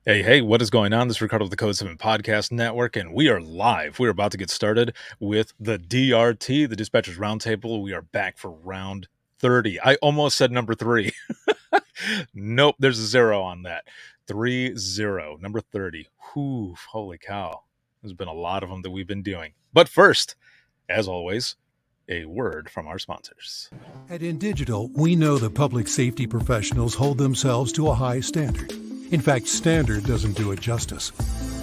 Hey, what is going on? This is Ricardo of the Code 7 Podcast Network, and we are live. We're about to get started with the DRT, the Dispatchers Roundtable. We are back for round 30. I almost said number 3. Nope, there's a 0 on that. 30, number 30. Whew, holy cow. There's been a lot of them that we've been doing. But first, as always, a word from our sponsors. At InDigital, we know that public safety professionals hold themselves to a high standard. In fact, standard doesn't do it justice.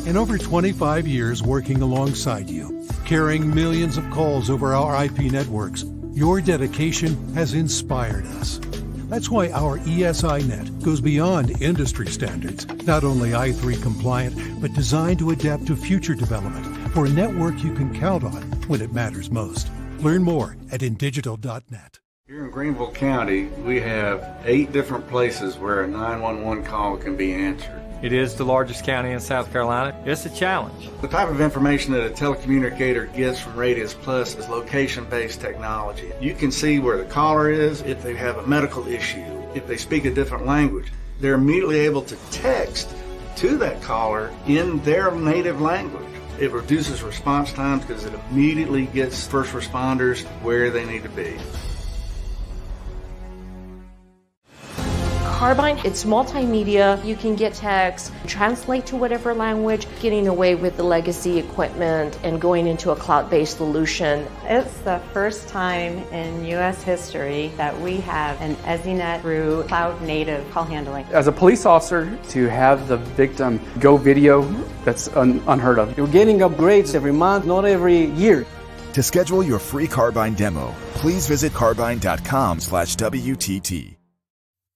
In over 25 years working alongside you, carrying millions of calls over our IP networks, your dedication has inspired us. That's why our ESInet goes beyond industry standards, not only I3 compliant, but designed to adapt to future development for a network you can count on when it matters most. Learn more at indigital.net. Here in Greenville County, we have 8 different places where a 911 call can be answered. It is the largest county in South Carolina. It's a challenge. The type of information that a telecommunicator gets from Radius Plus is location-based technology. You can see where the caller is, if they have a medical issue, if they speak a different language. They're immediately able to text to that caller in their native language. It reduces response times because it immediately gets first responders where they need to be. Carbine, it's multimedia. You can get text, translate to whatever language, getting away with the legacy equipment and going into a cloud-based solution. It's the first time in U.S. history that we have an EZNet through cloud-native call handling. As a police officer, to have the victim go video, that's unheard of. You're getting upgrades every month, not every year. To schedule your free Carbine demo, please visit carbine.com/WTT.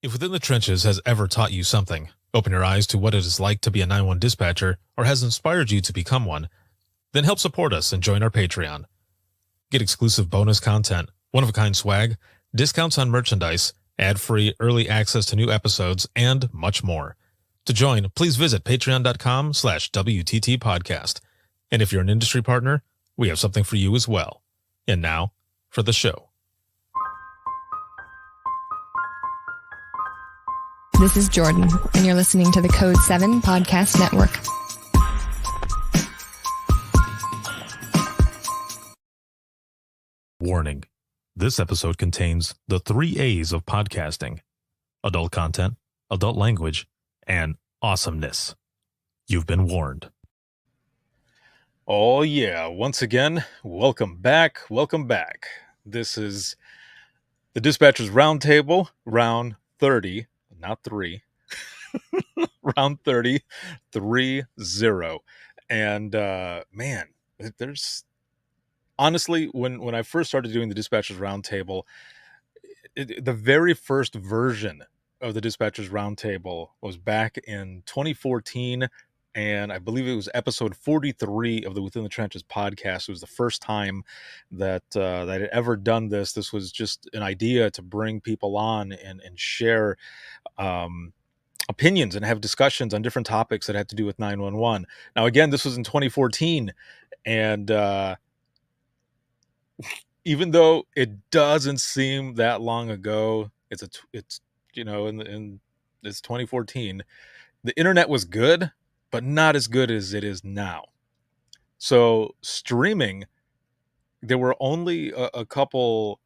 If Within the Trenches has ever taught you something, open your eyes to what it is like to be a 911 dispatcher, or has inspired you to become one, then help support us and join our Patreon. Get exclusive bonus content, one-of-a-kind swag, discounts on merchandise, ad-free early access to new episodes, and much more. To join, please visit patreon.com/WTT podcast. And if you're an industry partner, we have something for you as well. And now, for the show. This is Jordan, and you're listening to the Code 7 Podcast Network. Warning. This episode contains the 3 A's of podcasting: adult content, adult language, and awesomeness. You've been warned. Oh yeah, once again, welcome back. This is the Dispatchers Roundtable, round 30. Not 3, round 30, 30. And man, there's honestly, when I first started doing the Dispatchers Roundtable, the very first version of the Dispatchers Roundtable was back in 2014. And I believe it was episode 43 of the Within the Trenches podcast. It was the first time that that I'd ever done this. This was just an idea to bring people on and share opinions and have discussions on different topics that had to do with 911. Now, again, this was in 2014. And even though it doesn't seem that long ago, it's it's 2014. The internet was good, but not as good as it is now. So streaming, there were only a couple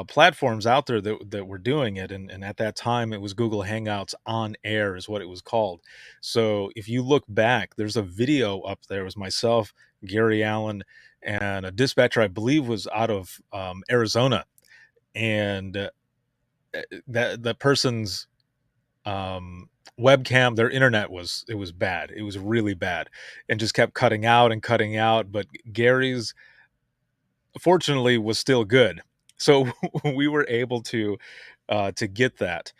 platforms out there that were doing it. And at that time, it was Google Hangouts on air is what it was called. So if you look back, there's a video up there. It was myself, Gary Allen, and a dispatcher, I believe, was out of Arizona. And that person's webcam, their internet was bad. It was really bad and just kept cutting out. But Gary's, fortunately, was still good. So we were able to get that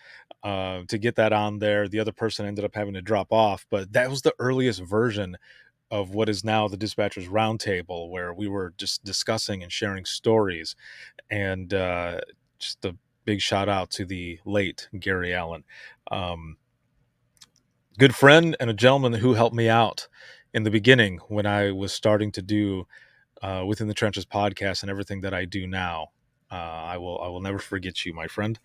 on there. The other person ended up having to drop off, but that was the earliest version of what is now the Dispatchers Roundtable, where we were just discussing and sharing stories. And just a big shout out to the late Gary Allen. Good friend and a gentleman who helped me out in the beginning when I was starting to do Within the Trenches podcast and everything that I do now. I will never forget you, my friend.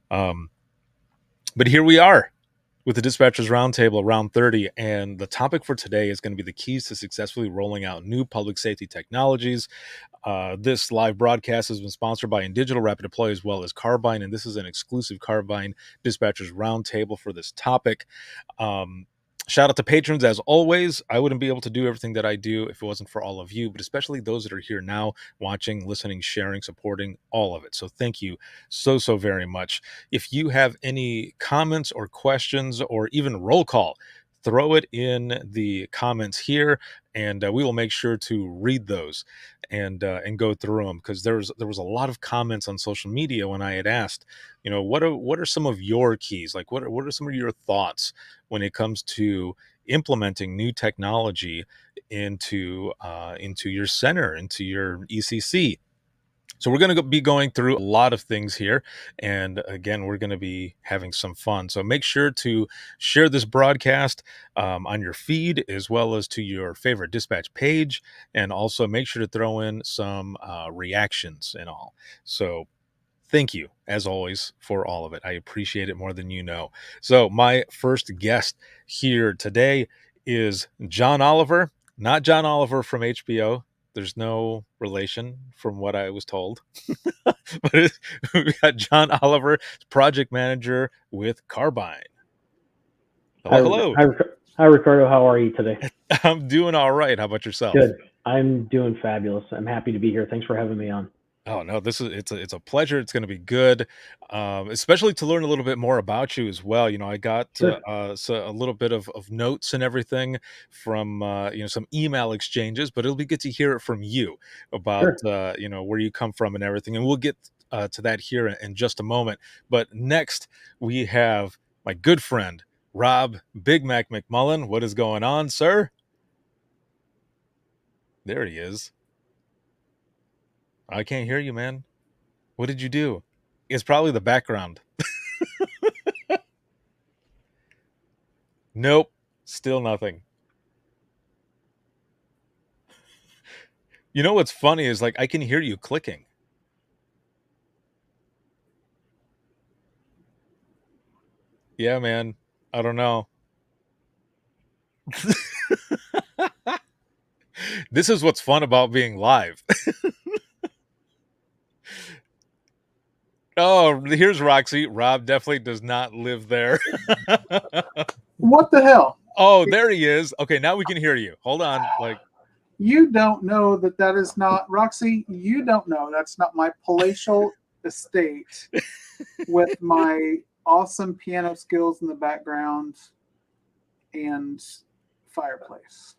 But here we are. with the Dispatchers Roundtable, Round 30. And the topic for today is going to be the keys to successfully rolling out new public safety technologies. This live broadcast has been sponsored by InDigital Rapid Deploy as well as Carbine, and this is an exclusive Carbine Dispatchers Roundtable for this topic. Shout out to patrons as always. I wouldn't be able to do everything that I do if it wasn't for all of you, but especially those that are here now, watching, listening, sharing, supporting, all of it. So thank you so very much. If you have any comments or questions or even roll call, throw it in the comments here, and we will make sure to read those and go through them, because there was a lot of comments on social media when I had asked, what are some of your keys, like what are some of your thoughts when it comes to implementing new technology into your center, into your ECC. So we're going to be going through a lot of things here. And again, we're going to be having some fun. So make sure to share this broadcast on your feed, as well as to your favorite dispatch page. And also make sure to throw in some reactions and all. So thank you, as always, for all of it. I appreciate it more than you know. So my first guest here today is John Oliver, not John Oliver from HBO. There's no relation from what I was told. But we got John Oliver, project manager with Carbine. Hello. Hi, Ricardo. How are you today? I'm doing all right. How about yourself? Good. I'm doing fabulous. I'm happy to be here. Thanks for having me on. Oh no, it's a pleasure. It's going to be good, especially to learn a little bit more about you as well. I got Sure. a little bit of notes and everything from some email exchanges, but it'll be good to hear it from you about Sure. where you come from and everything. And we'll get to that here in just a moment. But next we have my good friend Rob Big Mac McMullen. What is going on, sir? There he is. I can't hear you, man. What did you do? It's probably the background. Nope. Still nothing. You know what's funny is, like, I can hear you clicking. Yeah, man. I don't know. This is what's fun about being live. Oh, here's Roxy. Rob definitely does not live there. What the hell? Oh, there he is. Okay, now we can hear you. Hold on. Like, You don't know that is not Roxy. You don't know that's not my palatial estate with my awesome piano skills in the background and fireplace.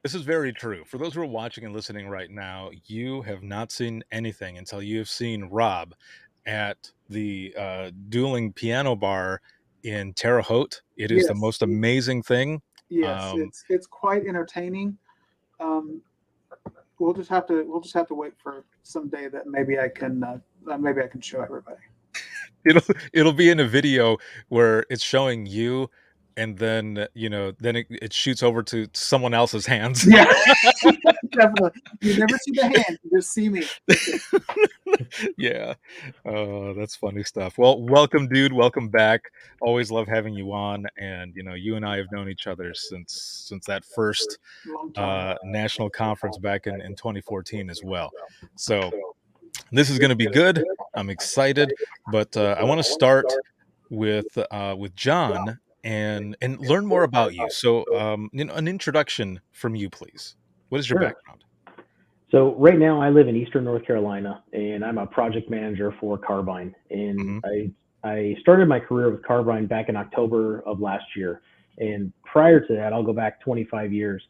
this is very true. For those who are watching and listening right now, you have not seen anything until you have seen Rob at the dueling piano bar in Terre Haute. It is the Yes. most amazing thing. Yes, it's quite entertaining. We'll just have to wait for some day that maybe I can show everybody. It'll be in a video where it's showing you, and then then it shoots over to someone else's hands. Yeah, definitely. You never see the hand; you just see me. Yeah. That's funny stuff. Well, welcome, dude. Welcome back. Always love having you on. And you and I have known each other since that first Long time. national conference back in 2014 as well. So this is going to be good. I'm excited, but I want to start with John and learn more about you. So an introduction from you, please. What is your Sure. background? So right now I live in Eastern North Carolina, and I'm a project manager for Carbine. And I started my career with Carbine back in October of last year. And prior to that, I'll go back 25 years.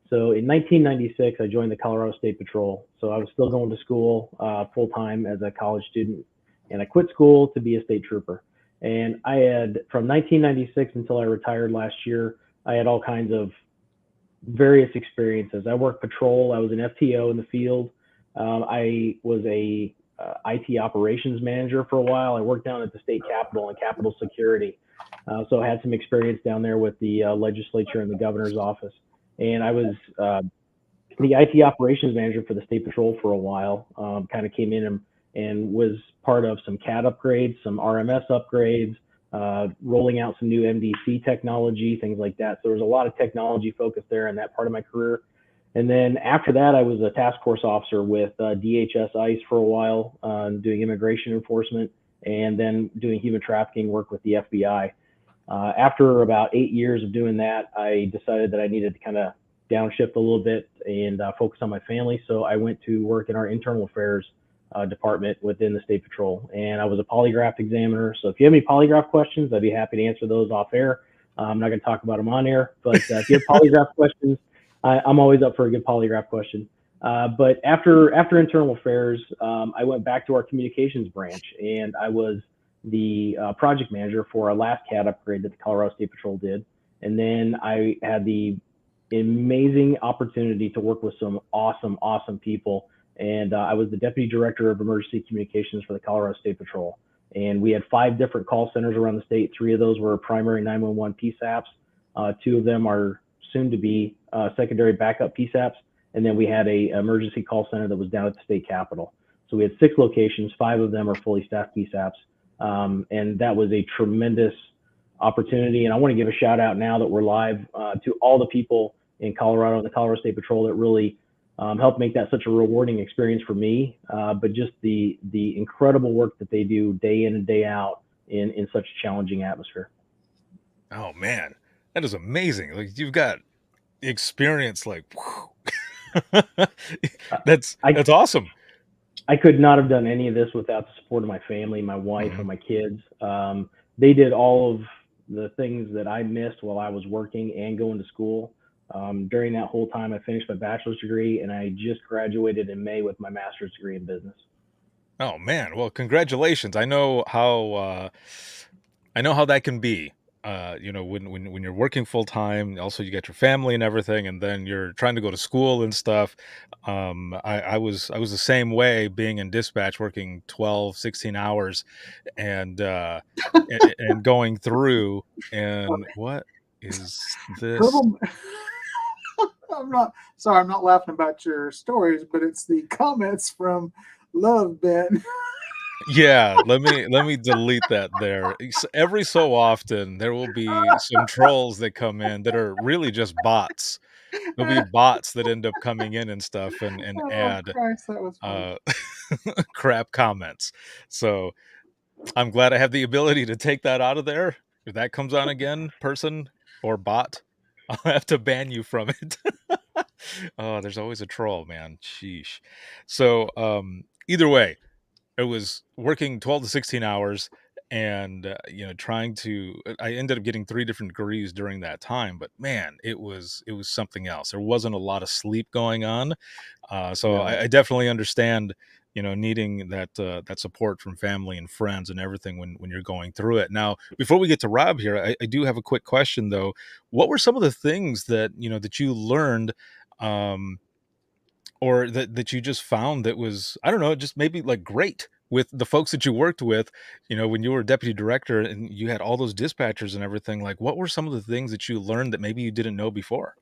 So in 1996, I joined the Colorado State Patrol. So I was still going to school full time as a college student, and I quit school to be a state trooper. And I had, from 1996 until I retired last year, I had all kinds of various experiences. I worked patrol. I was an FTO in the field. I was a IT operations manager for a while. I worked down at the state capitol and Capitol Security. So I had some experience down there with the legislature and the governor's office. And I was the IT operations manager for the state patrol for a while. Kind of came in and was part of some CAD upgrades, some RMS upgrades, rolling out some new MDC technology, things like that. So there was a lot of technology focus there in that part of my career. And then after that, I was a task force officer with DHS ICE for a while, doing immigration enforcement, and then doing human trafficking work with the FBI. After about 8 years of doing that, I decided that I needed to kind of downshift a little bit and focus on my family. So I went to work in our internal affairs department within the State Patrol, and I was a polygraph examiner. So if you have any polygraph questions, I'd be happy to answer those off air. I'm not going to talk about them on air, but if you have polygraph questions, I'm always up for a good polygraph question. But after internal affairs, I went back to our communications branch, and I was the project manager for a last CAD upgrade that the Colorado State Patrol did. And then I had the amazing opportunity to work with some awesome people. And I was the deputy director of emergency communications for the Colorado State Patrol. And we had 5 different call centers around the state. 3 of those were primary 911 PSAPs. 2 of them are soon to be secondary backup PSAPs. And then we had a emergency call center that was down at the state capitol. So we had 6 locations. 5 of them are fully staffed PSAPs. And that was a tremendous opportunity. And I want to give a shout out now that we're live to all the people in Colorado and the Colorado State Patrol that really helped make that such a rewarding experience for me. But just the incredible work that they do day in and day out in such a challenging atmosphere. Oh man, that is amazing. Like you've got experience like that's awesome. I could not have done any of this without the support of my family, my wife, and my kids. They did all of the things that I missed while I was working and going to school. During that whole time, I finished my bachelor's degree, and I just graduated in May with my master's degree in business. Oh man, well, congratulations. I know how that can be. When you're working full time, also you get your family and everything, and then you're trying to go to school and stuff. I was the same way, being in dispatch, working 12, 16 hours and going through. And what is this? I'm not laughing about your stories, but it's the comments from Love Ben. Yeah, let me delete that there. Every so often there will be some trolls that come in that are really just bots. There'll be bots that end up coming in and stuff and Oh add Christ, that was funny. crap comments. So I'm glad I have the ability to take that out of there. If that comes on again, person or bot, I'll have to ban you from it. Oh, there's always a troll, man. Sheesh. So either way, it was working 12 to 16 hours and I ended up getting 3 different degrees during that time, but man, it was something else. There wasn't a lot of sleep going on. So I definitely understand, needing that support from family and friends and everything when you're going through it. Now, before we get to Rob here, I do have a quick question though. What were some of the things that you learned, or that you just found that was, I don't know, just maybe like great with the folks that you worked with, when you were deputy director and you had all those dispatchers and everything? Like, what were some of the things that you learned that maybe you didn't know before?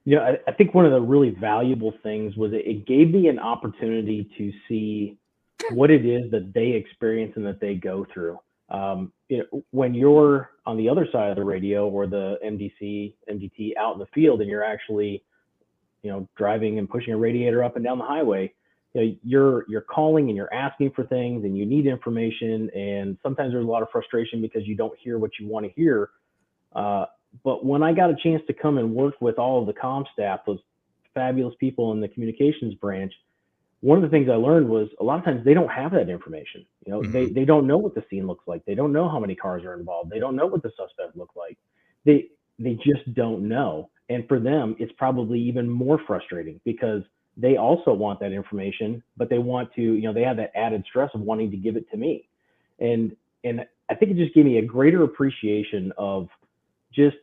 I think one of the really valuable things was it gave me an opportunity to see what it is that they experience and that they go through. When you're on the other side of the radio or the MDT out in the field, and you're actually driving and pushing a radiator up and down the highway, you're calling and you're asking for things and you need information. And sometimes there's a lot of frustration because you don't hear what you want to hear. But when I got a chance to come and work with all of the comm staff, those fabulous people in the communications branch, one of the things I learned was a lot of times they don't have that information. They don't know what the scene looks like. They don't know how many cars are involved. They don't know what the suspect look like. They just don't know. And for them, it's probably even more frustrating because they also want that information, but they want to, they have that added stress of wanting to give it to me. And I think it just gave me a greater appreciation of just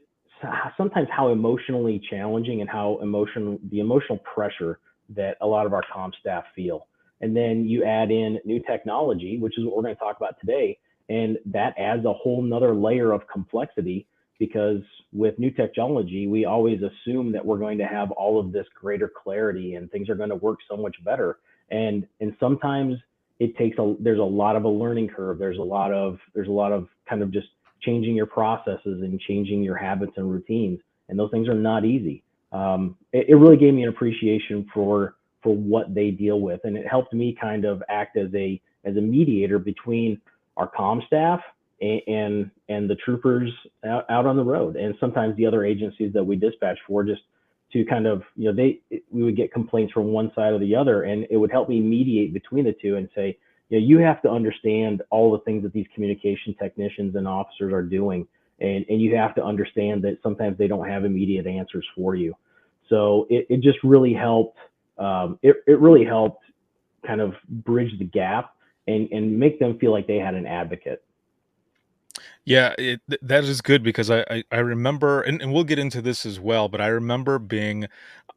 sometimes how emotionally challenging and how the emotional pressure that a lot of our comm staff feel. And then you add in new technology, which is what we're going to talk about today. And that adds a whole nother layer of complexity, because with new technology, we always assume that we're going to have all of this greater clarity and things are going to work so much better. And sometimes there's a lot of a learning curve. There's a lot of kind of just changing your processes and changing your habits and routines, and those things are not easy. It really gave me an appreciation for what they deal with, and it helped me kind of act as a mediator between our comm staff and the troopers out on the road, and sometimes the other agencies that we dispatch for, just to kind of, we would get complaints from one side or the other, and it would help me mediate between the two and say, you have to understand all the things that these communication technicians and officers are doing, and you have to understand that sometimes they don't have immediate answers for you. So it just really helped. It really helped kind of bridge the gap and make them feel like they had an advocate. Yeah, that is good, because I remember, and we'll get into this as well, but I remember being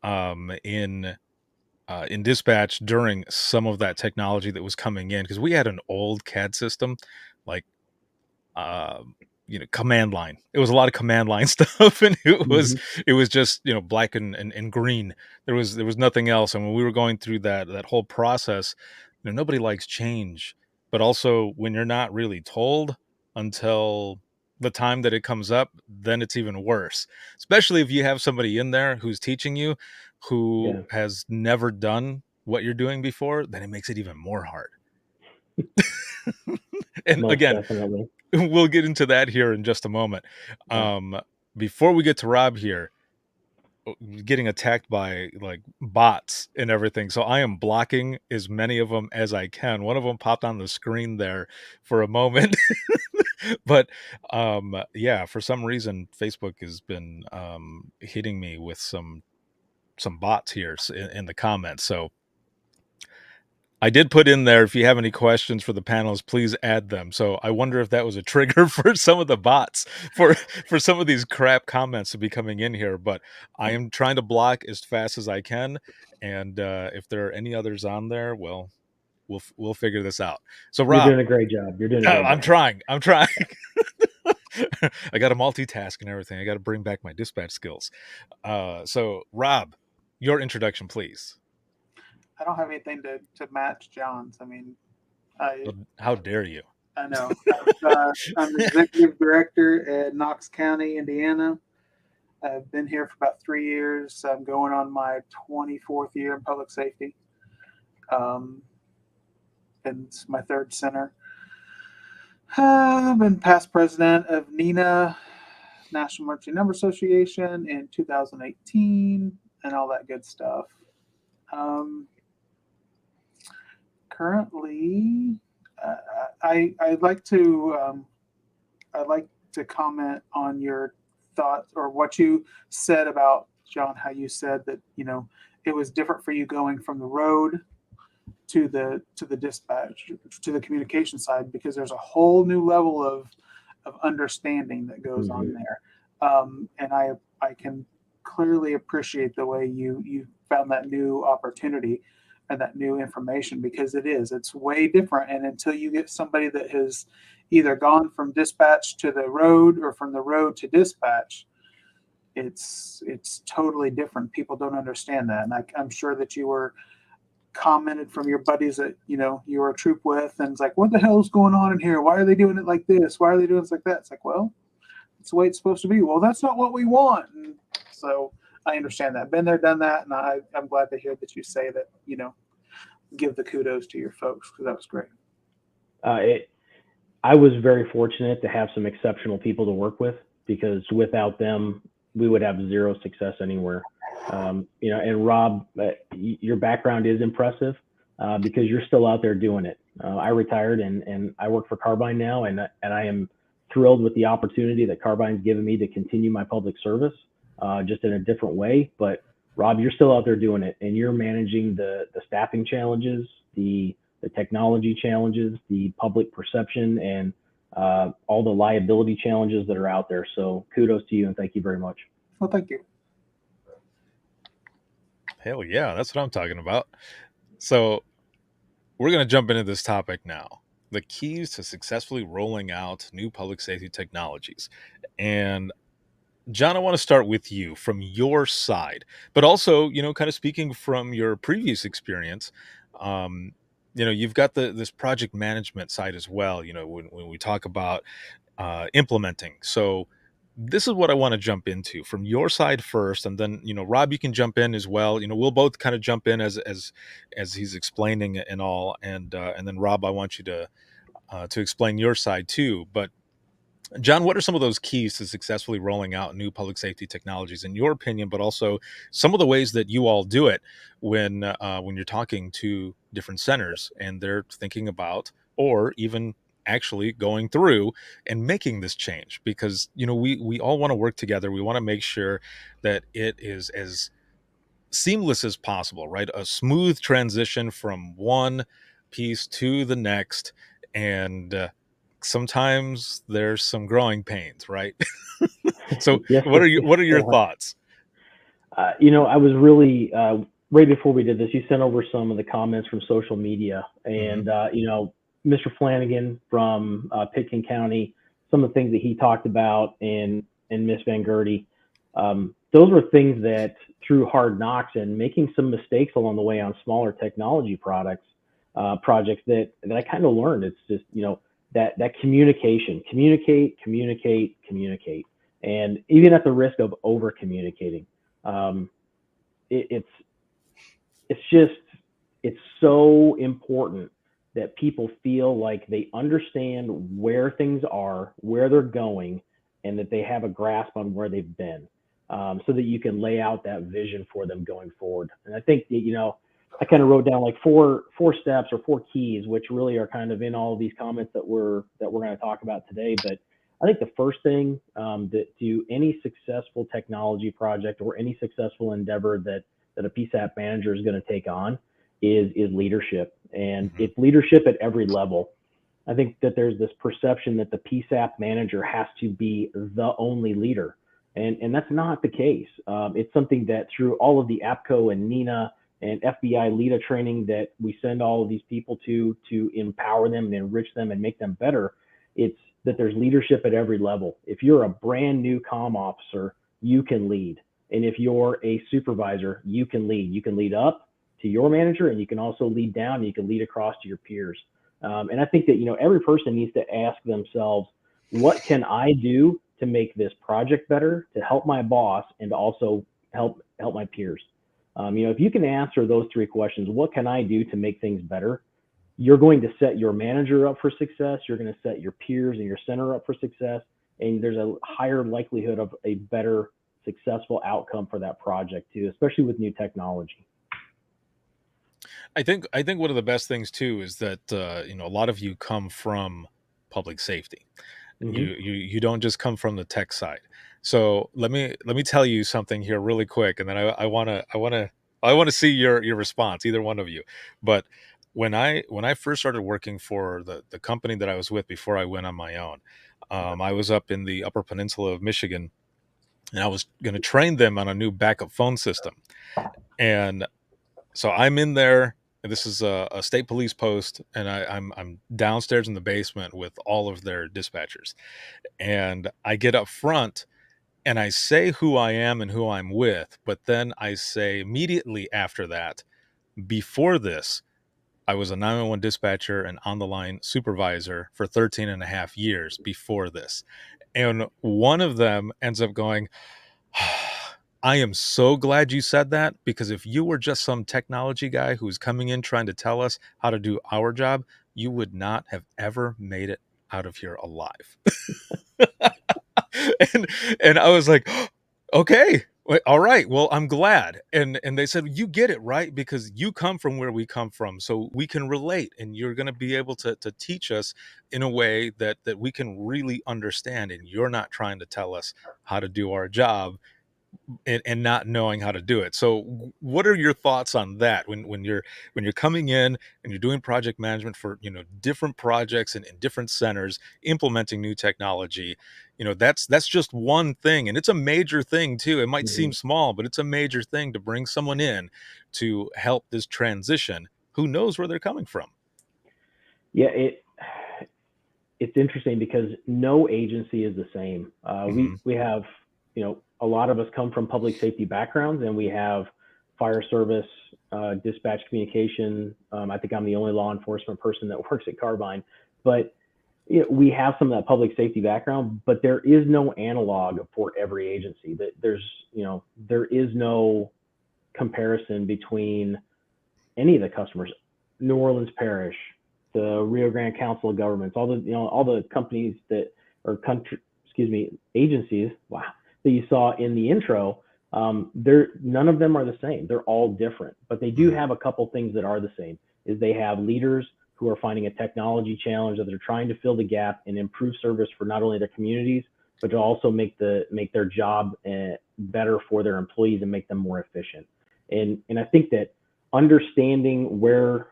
in dispatch during some of that technology that was coming in, because we had an old CAD system, like command line. It was a lot of command line stuff, and it was just black and green. There was nothing else. And when we were going through that whole process, nobody likes change, but also when you're not really told until the time that it comes up, then it's even worse. Especially if you have somebody in there who's teaching you, who has never done what you're doing before, then it makes it even more hard. And Most again, definitely. we'll get into that here in just a moment. Before we get to Rob here, getting attacked by like bots and everything, so I am blocking as many of them as I can. One of them popped on the screen there for a moment. But yeah, for some reason Facebook has been hitting me with some bots here in the comments. So I did put in there, if you have any questions for the panelists, please add them. So I wonder if that was a trigger for some of the bots for some of these crap comments to be coming in here. But I am trying to block as fast as I can, and if there are any others on there, well, we'll figure this out. So You're Rob, doing a great job. You're doing a great I'm job. trying. I got to multitask and everything. I got to bring back my dispatch skills. So Rob, your introduction, please. I don't have anything to match John's. I mean, How dare you? I know. I'm executive director at Knox County, Indiana. I've been here for about 3 years. I'm going on my 24th year in public safety. And it's my third center. I've been past president of NENA, National Emergency Number Association, in 2018, and all that good stuff. Currently, I'd like to comment on your thoughts, or what you said about, John, how you said that it was different for you going from the road to the dispatch, to the communication side, because there's a whole new level of understanding that goes on there, and I can clearly appreciate the way you found that new opportunity and that new information, because it's way different. And until you get somebody that has either gone from dispatch to the road or from the road to dispatch, it's totally different. People don't understand that, and I'm sure that you were commented from your buddies that you were a troop with, and it's like, what the hell is going on in here? Why are they doing it like this? Why are they doing it like that? It's like, well, it's the way it's supposed to be. Well, that's not what we want. And so I understand that. Been there, done that, and I'm glad to hear that you say that. Give the kudos to your folks, because that was great. I was very fortunate to have some exceptional people to work with, because without them, we would have zero success anywhere. And Rob, your background is impressive, because you're still out there doing it. I retired and I work for Carbine now, and I am thrilled with the opportunity that Carbine's given me to continue my public service, just in a different way. But Rob, you're still out there doing it, and you're managing the staffing challenges, the technology challenges, the public perception, and all the liability challenges that are out there. So kudos to you, and thank you very much. Well, thank you. Hell yeah, that's what I'm talking about. So we're going to jump into this topic now. The keys to successfully rolling out new public safety technologies. And John, I want to start with you from your side, but also, kind of speaking from your previous experience. you've got this project management side as well. When we talk about implementing. So this is what I want to jump into from your side first, and then Rob, you can jump in as well. We'll both kind of jump in as he's explaining it and all, and then Rob, I want you to explain your side too. But John, what are some of those keys to successfully rolling out new public safety technologies, in your opinion, but also some of the ways that you all do it when you're talking to different centers and they're thinking about, or even actually going through and making this change? Because we all want to work together. We want to make sure that it is as seamless as possible, right? A smooth transition from one piece to the next, and sometimes there's some growing pains, right? So Yes, what are your sir. thoughts? I was really right before we did this. You sent over some of the comments from social media, and Mr. Flanagan from Pitkin County, some of the things that he talked about, and Miss Van Gertie. Those were things that through hard knocks and making some mistakes along the way on smaller technology projects that I kind of learned. It's just that communicate, and even at the risk of over communicating. Um, it's just it's so important that people feel like they understand where things are, where they're going, and that they have a grasp on where they've been, so that you can lay out that vision for them going forward. And I think that, I kind of wrote down like four steps or four keys, which really are kind of in all of these comments that we're going to talk about today. But I think the first thing, that to any successful technology project or any successful endeavor that a PSAP manager is going to take on is leadership, and it's leadership at every level. I think that there's this perception that the PSAP manager has to be the only leader, and that's not the case. It's something that through all of the APCO and NINA and FBI LEDA training that we send all of these people to empower them and enrich them and make them better, it's that there's leadership at every level. If you're a brand new comm officer, you can lead. And if you're a supervisor, you can lead. You can lead up to your manager, and you can also lead down, and you can lead across to your peers. And I think that, every person needs to ask themselves, what can I do to make this project better, to help my boss, and to also help my peers? If you can answer those three questions, what can I do to make things better? You're going to set your manager up for success. You're going to set your peers and your center up for success. And there's a higher likelihood of a better successful outcome for that project too, especially with new technology. I think one of the best things too is that a lot of you come from public safety. Mm-hmm. You don't just come from the tech side. So let me tell you something here really quick, and then I want to see your response, either one of you. But when I first started working for the company that I was with before I went on my own, I was up in the Upper Peninsula of Michigan, and I was going to train them on a new backup phone system. And so I'm in there, and this is a state police post, and I'm downstairs in the basement with all of their dispatchers, and I get up front and I say who I am and who I'm with, but then I say immediately after that, before this, I was a 911 dispatcher and on the line supervisor for 13 and a half years before this. And one of them ends up going, I am so glad you said that, because if you were just some technology guy who's coming in trying to tell us how to do our job, you would not have ever made it out of here alive. and I was like, okay, all right, well, I'm glad. And they said, you get it, right? Because you come from where we come from, so we can relate, and you're going to be able to teach us in a way that we can really understand, and you're not trying to tell us how to do our job and not knowing how to do it. So what are your thoughts on that when you're coming in and you're doing project management for different projects and different centers, implementing new technology? That's just one thing, and it's a major thing too. It might Mm-hmm. seem small, but it's a major thing to bring someone in to help this transition who knows where they're coming from. Yeah, it's interesting because no agency is the same. Hmm. We have, a lot of us come from public safety backgrounds, and we have fire service, dispatch communication. I think I'm the only law enforcement person that works at Carbine, but we have some of that public safety background, but there is no analog for every agency. There is no comparison between any of the customers, New Orleans Parish, the Rio Grande Council of Governments, all the companies that or agencies, wow, that you saw in the intro. None of them are the same. They're all different, but they do have a couple things that are the same. Is they have leaders who are finding a technology challenge that they're trying to fill the gap and improve service for not only their communities, but to also make their job better for their employees and make them more efficient. And I think that understanding where,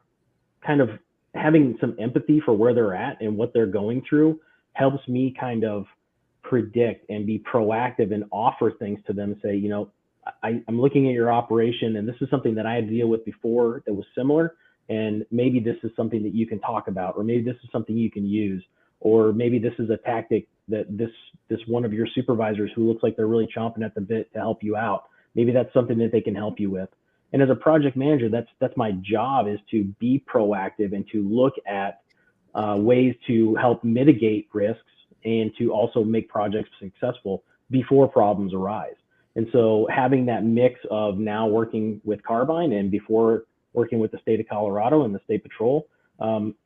kind of having some empathy for where they're at and what they're going through, helps me kind of predict and be proactive and offer things to them. Say, I'm looking at your operation, and this is something that I had to deal with before that was similar, and maybe this is something that you can talk about, or maybe this is something you can use, or maybe this is a tactic that this one of your supervisors who looks like they're really chomping at the bit to help you out, maybe that's something that they can help you with. And as a project manager, that's my job, is to be proactive and to look at ways to help mitigate risks and to also make projects successful before problems arise. And so having that mix of now working with Carbine and before working with the state of Colorado and the state patrol,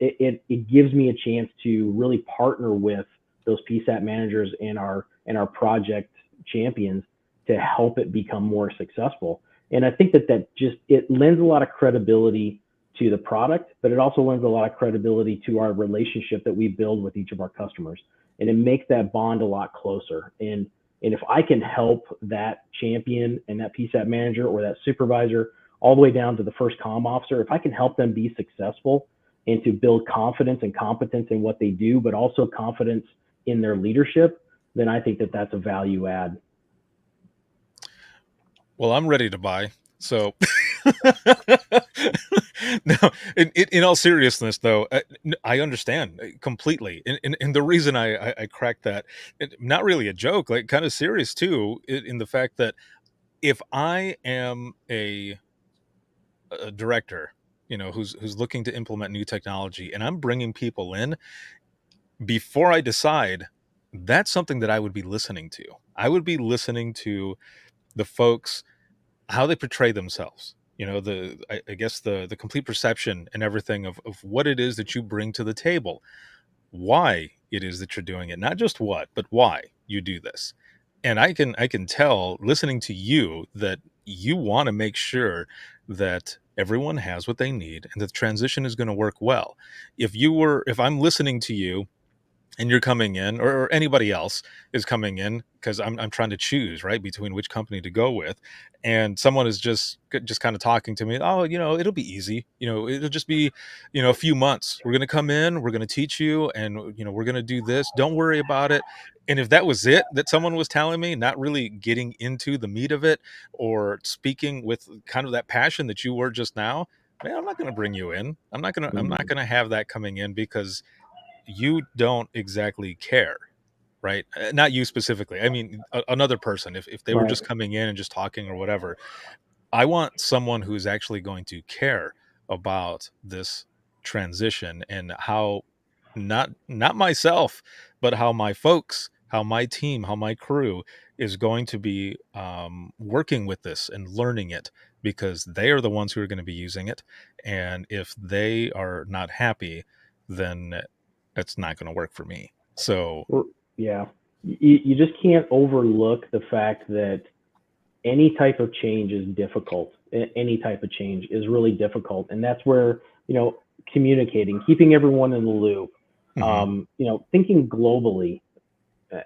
it gives me a chance to really partner with those PSAT managers and our project champions to help it become more successful. And I think that it lends a lot of credibility to the product, but it also lends a lot of credibility to our relationship that we build with each of our customers. And it makes that bond a lot closer. And if I can help that champion and that PSAT manager or that supervisor all the way down to the first comm officer, if I can help them be successful and to build confidence and competence in what they do, but also confidence in their leadership, then I think that that's a value add. Well, I'm ready to buy. So no, in all seriousness, though, I understand completely. And the reason I cracked that, not really a joke, like kind of serious too, in the fact that if I am a director, who's looking to implement new technology, and I'm bringing people in, before I decide, that's something that I would be listening to. I would be listening to the folks, how they portray themselves, I guess the complete perception and everything of what it is that you bring to the table, why it is that you're doing it, not just what, but why you do this. And I can tell, listening to you, that you want to make sure that everyone has what they need and that the transition is going to work well. If I'm listening to you and you're coming in, or anybody else is coming in, because I'm trying to choose, right, between which company to go with, and someone is just kind of talking to me, oh, it'll be easy, it'll just be, a few months, we're going to come in, we're going to teach you, and we're going to do this, don't worry about it. And if that was it that someone was telling me, not really getting into the meat of it, or speaking with kind of that passion that you were just now, man, I'm not going to bring you in. I'm not going to have that coming in, because you don't exactly care, right? Not you specifically. I mean, another person, if they were Right. just coming in and just talking or whatever, I want someone who's actually going to care about this transition, and how not myself, but how my folks, how my team, how my crew is going to be working with this and learning it, because they are the ones who are going to be using it. And if they are not happy, then it's not going to work for me. So Yeah, you just can't overlook the fact that any type of change is difficult. Any type of change is really difficult, and that's where communicating, keeping everyone in the loop, thinking globally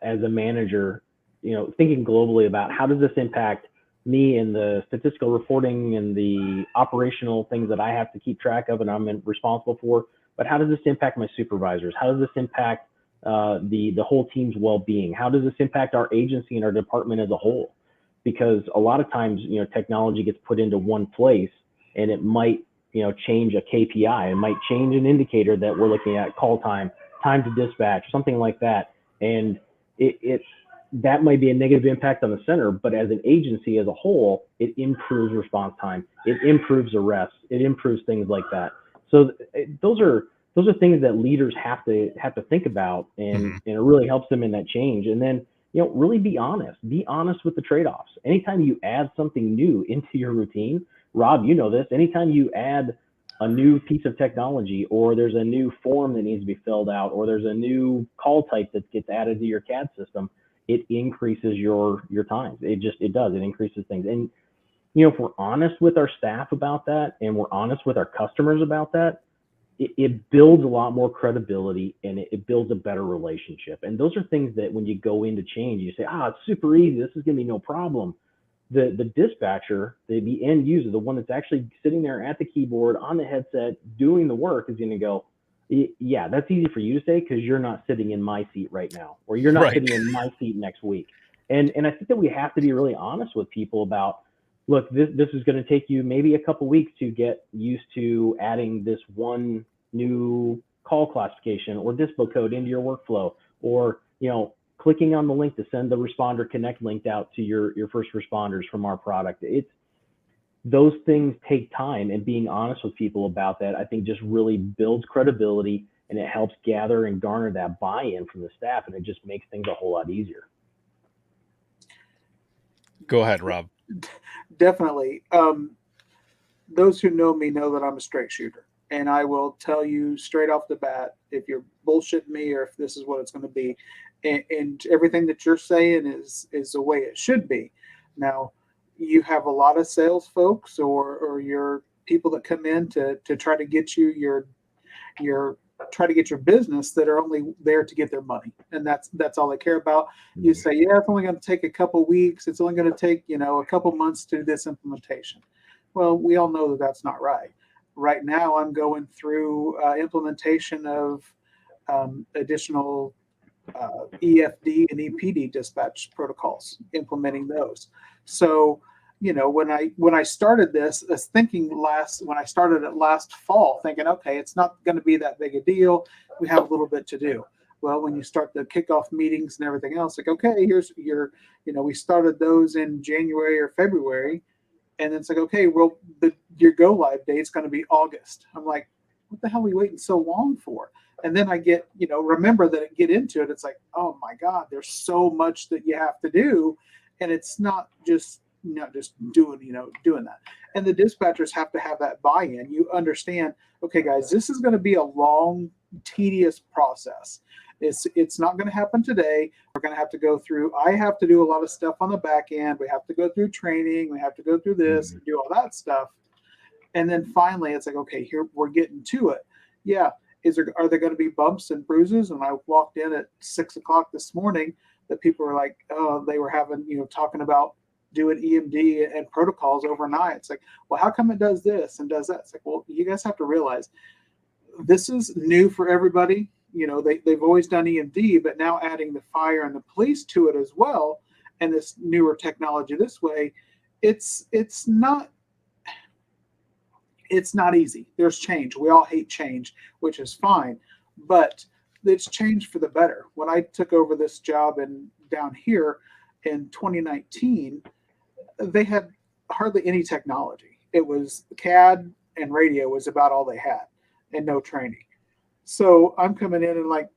as a manager, thinking globally about how does this impact me and the statistical reporting and the operational things that I have to keep track of and I'm responsible for. But how does this impact my supervisors? How does this impact the whole team's well-being? How does this impact our agency and our department as a whole? Because a lot of times, technology gets put into one place, and it might, change a KPI. It might change an indicator that we're looking at, call time, time to dispatch, something like that. And that might be a negative impact on the center, but as an agency as a whole, it improves response time, it improves arrests, it improves things like that. So those are things that leaders have to think about, and it really helps them in that change. And then, really be honest with the trade-offs. Anytime you add something new into your routine, Rob, you know this, anytime you add a new piece of technology, or there's a new form that needs to be filled out, or there's a new call type that gets added to your CAD system, it increases your times. It does. It increases things. And, if we're honest with our staff about that, and we're honest with our customers about that, it builds a lot more credibility, and it builds a better relationship. And those are things that when you go into change, you say, it's super easy. This is going to be no problem. The dispatcher, the end user, the one that's actually sitting there at the keyboard on the headset doing the work, is going to go, yeah, that's easy for you to say because you're not sitting in my seat right now, or you're not sitting in my seat next week. And I think that we have to be really honest with people about, look, this is going to take you maybe a couple weeks to get used to adding this one new call classification or dispo code into your workflow, or clicking on the link to send the Responder Connect link out to your first responders from our product. Those things take time, and being honest with people about that, I think, just really builds credibility, and it helps gather and garner that buy-in from the staff, and it just makes things a whole lot easier. Go ahead, Rob. Definitely. Those who know me know that I'm a straight shooter, and I will tell you straight off the bat if you're bullshitting me or if this is what it's going to be. And everything that you're saying is the way it should be. Now, you have a lot of sales folks or your people that come in to try to get you your business that are only there to get their money, and that's all they care about. You say, yeah, it's only going to take a couple weeks. It's only going to take a couple months to do this implementation. Well, we all know that that's not right. Right now, I'm going through implementation of additional EFD and EPD dispatch protocols, implementing those. So, when I started this, I was thinking when I started it last fall, thinking, okay, it's not going to be that big a deal. We have a little bit to do. Well, when you start the kickoff meetings and everything else, like, okay, here's we started those in January or February, and it's like, okay, well, your go live date is going to be August. I'm like, what the hell are we waiting so long for? And then I get, remember that get into it. It's like, oh my God, there's so much that you have to do. And it's not just doing that. And the dispatchers have to have that buy-in. You understand, okay, guys, this is going to be a long, tedious process. It's not going to happen today. We're going to have to go through, I have to do a lot of stuff on the back end. We have to go through training. We have to go through this and do all that stuff. And then finally, it's like, okay, here we're getting to it. Yeah. Are there going to be bumps and bruises? And I walked in at 6:00 this morning that people were like, oh, they were having, talking about doing EMD and protocols overnight. It's like, well, how come it does this and does that? It's like, well, you guys have to realize this is new for everybody. They've always done EMD, but now adding the fire and the police to it as well, and this newer technology this way, it's not easy. There's change. We all hate change, which is fine, but it's changed for the better. When I took over this job down here in 2019, they had hardly any technology. It was CAD and radio was about all they had, and no training. So I'm coming in and like,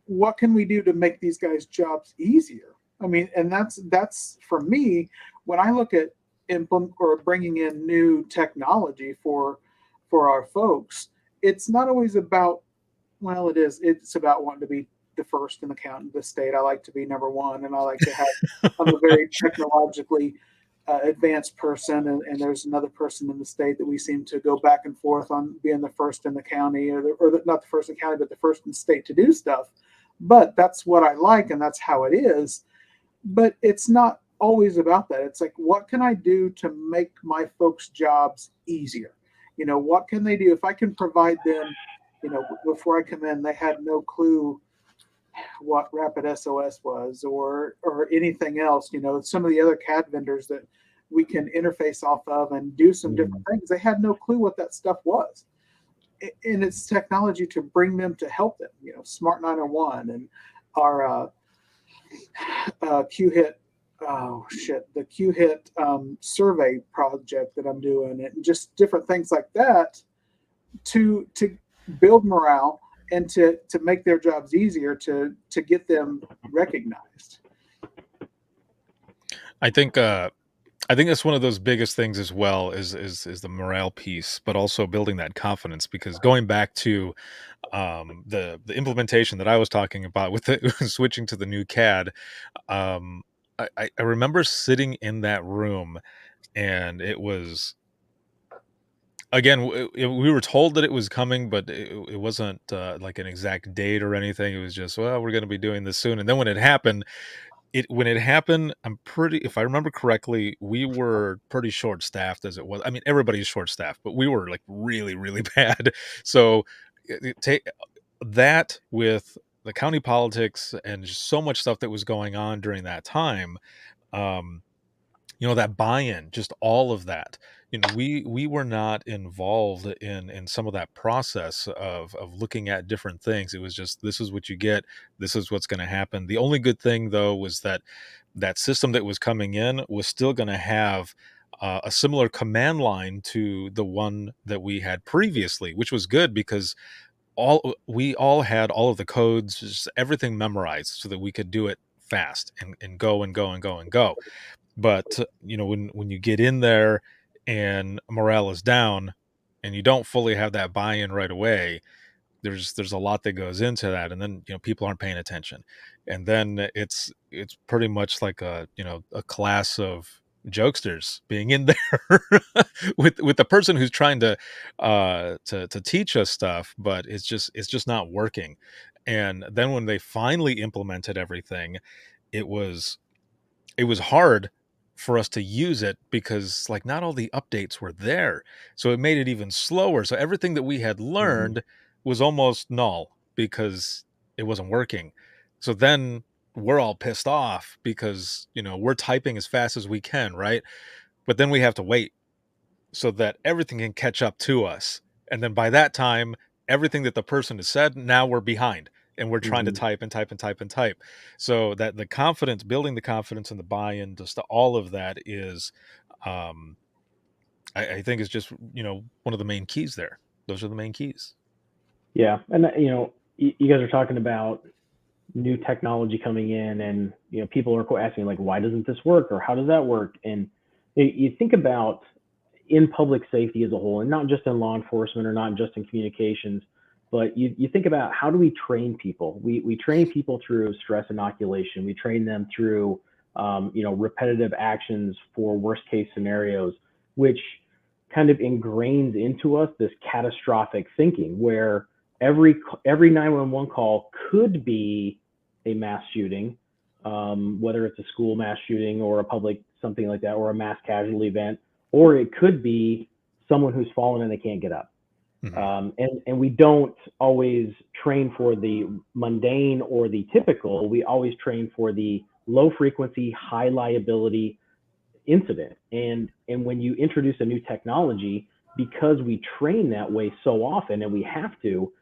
what can we do to make these guys' jobs easier? I mean, and that's for me, when I look at bringing in new technology for our folks, it's not always about, well, it's about wanting to be the first in the state. I like to be number one, and I like to have, I'm a very technologically advanced person, and there's another person in the state that we seem to go back and forth on being the first in the county, or not the first in the county, but the first in the state to do stuff. But that's what I like, and that's how it is. But it's not always about that. It's like, what can I do to make my folks' jobs easier? What can they do if I can provide them? Before I come in, they had no clue what Rapid SOS was or anything else. Some of the other CAD vendors that we can interface off of and do some different things, they had no clue what that stuff was. And it's technology to bring them to help them. Smart 901 and our Q-Hit, oh shit, the Q-Hit survey project that I'm doing, and just different things like that to build morale and to make their jobs easier to get them recognized. I think that's one of those biggest things as well is the morale piece, but also building that confidence. Because going back to the implementation that I was talking about with the, switching to the new CAD, um, I remember sitting in that room, and it was again we were told that it was coming, but it wasn't like an exact date or anything. It was just, well, we're going to be doing this soon, and then when it happened, I'm pretty if I remember correctly, we were pretty short staffed as it was. I mean, everybody's short staffed, but we were like really, really bad. So take that with the county politics and just so much stuff that was going on during that time. Um, that buy-in, just all of that. We were not involved in some of that process of looking at different things. It was just, this is what you get, this is what's going to happen. The only good thing though was that that system that was coming in was still going to have a similar command line to the one that we had previously, which was good because we all had all of the codes, just everything memorized so that we could do it fast and go and go and go and go. But when you get in there and morale is down and you don't fully have that buy-in right away, there's a lot that goes into that, and then people aren't paying attention, and then it's pretty much like a class of jokesters being in there with the person who's trying to teach us stuff, but it's just not working. And then when they finally implemented everything, it was it was hard for us to use it because like not all the updates were there. So it made it even slower. So everything that we had Mhm. learned was almost null because it wasn't working. So then we're all pissed off because, we're typing as fast as we can, right? But then we have to wait so that everything can catch up to us. And then by that time, everything that the person has said, now we're behind and we're trying to Mhm. type and type and type and type. So that the confidence, building the confidence and the buy-in, just all of that is, um, I think is just, one of the main keys there. Those are the main keys. Yeah, and you guys are talking about new technology coming in, and people are asking like, why doesn't this work, or how does that work? And you think about in public safety as a whole, and not just in law enforcement or not just in communications, but you think about how do we train people? We train people through stress inoculation. We train them through repetitive actions for worst case scenarios, which kind of ingrains into us this catastrophic thinking where every 911 call could be a mass shooting, whether it's a school mass shooting or a public something like that, or a mass casualty event, or it could be someone who's fallen and they can't get up. Mhm. And we don't always train for the mundane or the typical. We always train for the low frequency, high liability incident. And when you introduce a new technology, because we train that way so often and we have to,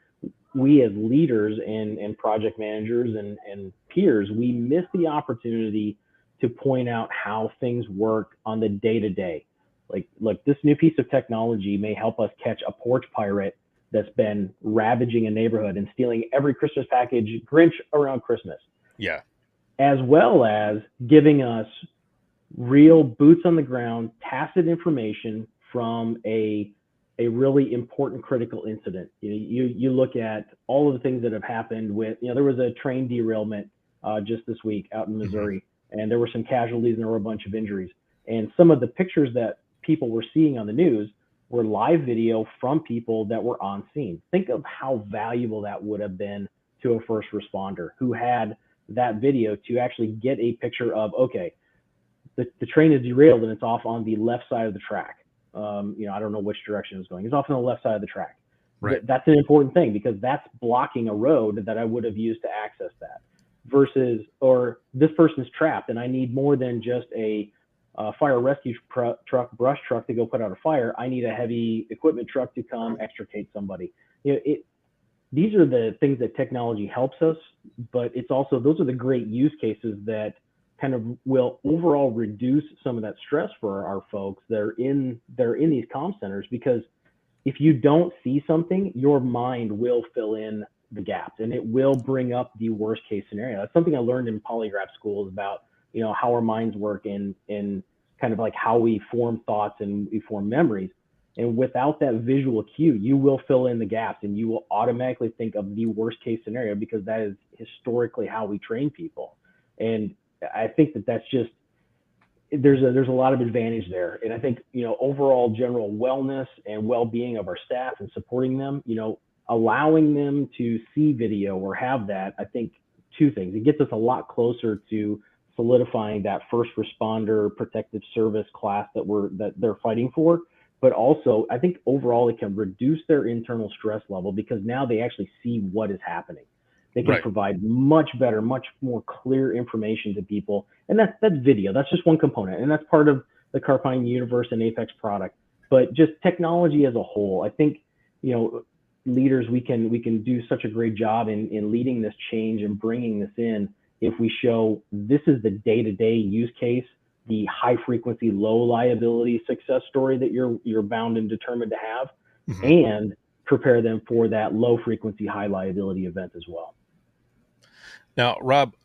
we as leaders and project managers and peers, we miss the opportunity to point out how things work on the day to day. Like, look, this new piece of technology may help us catch a porch pirate that's been ravaging a neighborhood and stealing every Christmas package, Grinch around Christmas, Yeah. as well as giving us real boots on the ground, tacit information from a really important critical incident. You look at all of the things that have happened with, there was a train derailment just this week out in Mhm. Missouri, and there were some casualties and there were a bunch of injuries. And some of the pictures that people were seeing on the news were live video from people that were on scene. Think of how valuable that would have been to a first responder who had that video to actually get a picture of, okay, the train is derailed and it's off on the left side of the track. I don't know which direction it's going. It's off on the left side of the track. Right. That's an important thing because that's blocking a road that I would have used to access that. Versus, or this person's trapped and I need more than just a fire rescue truck, brush truck to go put out a fire. I need a heavy equipment truck to come extricate somebody. these are the things that technology helps us, but it's also, those are the great use cases that kind of will overall reduce some of that stress for our folks that are in these comm centers, because if you don't see something, your mind will fill in the gaps and it will bring up the worst case scenario. That's something I learned in polygraph schools about, how our minds work and kind of like how we form thoughts and we form memories. And without that visual cue, you will fill in the gaps and you will automatically think of the worst case scenario, because that is historically how we train people. And I think that that's just, there's a lot of advantage there. And I think, overall general wellness and well-being of our staff and supporting them, allowing them to see video or have that, I think two things. It gets us a lot closer to solidifying that first responder protective service class that they're fighting for. But also, I think overall it can reduce their internal stress level, because now they actually see what is happening. They can provide much better, much more clear information to people. And that's video. That's just one component. And that's part of the Carpine Universe and Apex product. But just technology as a whole, I think, leaders, we can do such a great job in leading this change and bringing this in if we show this is the day-to-day use case, the high frequency, low liability success story that you're bound and determined to have, and prepare them for that low frequency, high liability event as well. Now, Rob,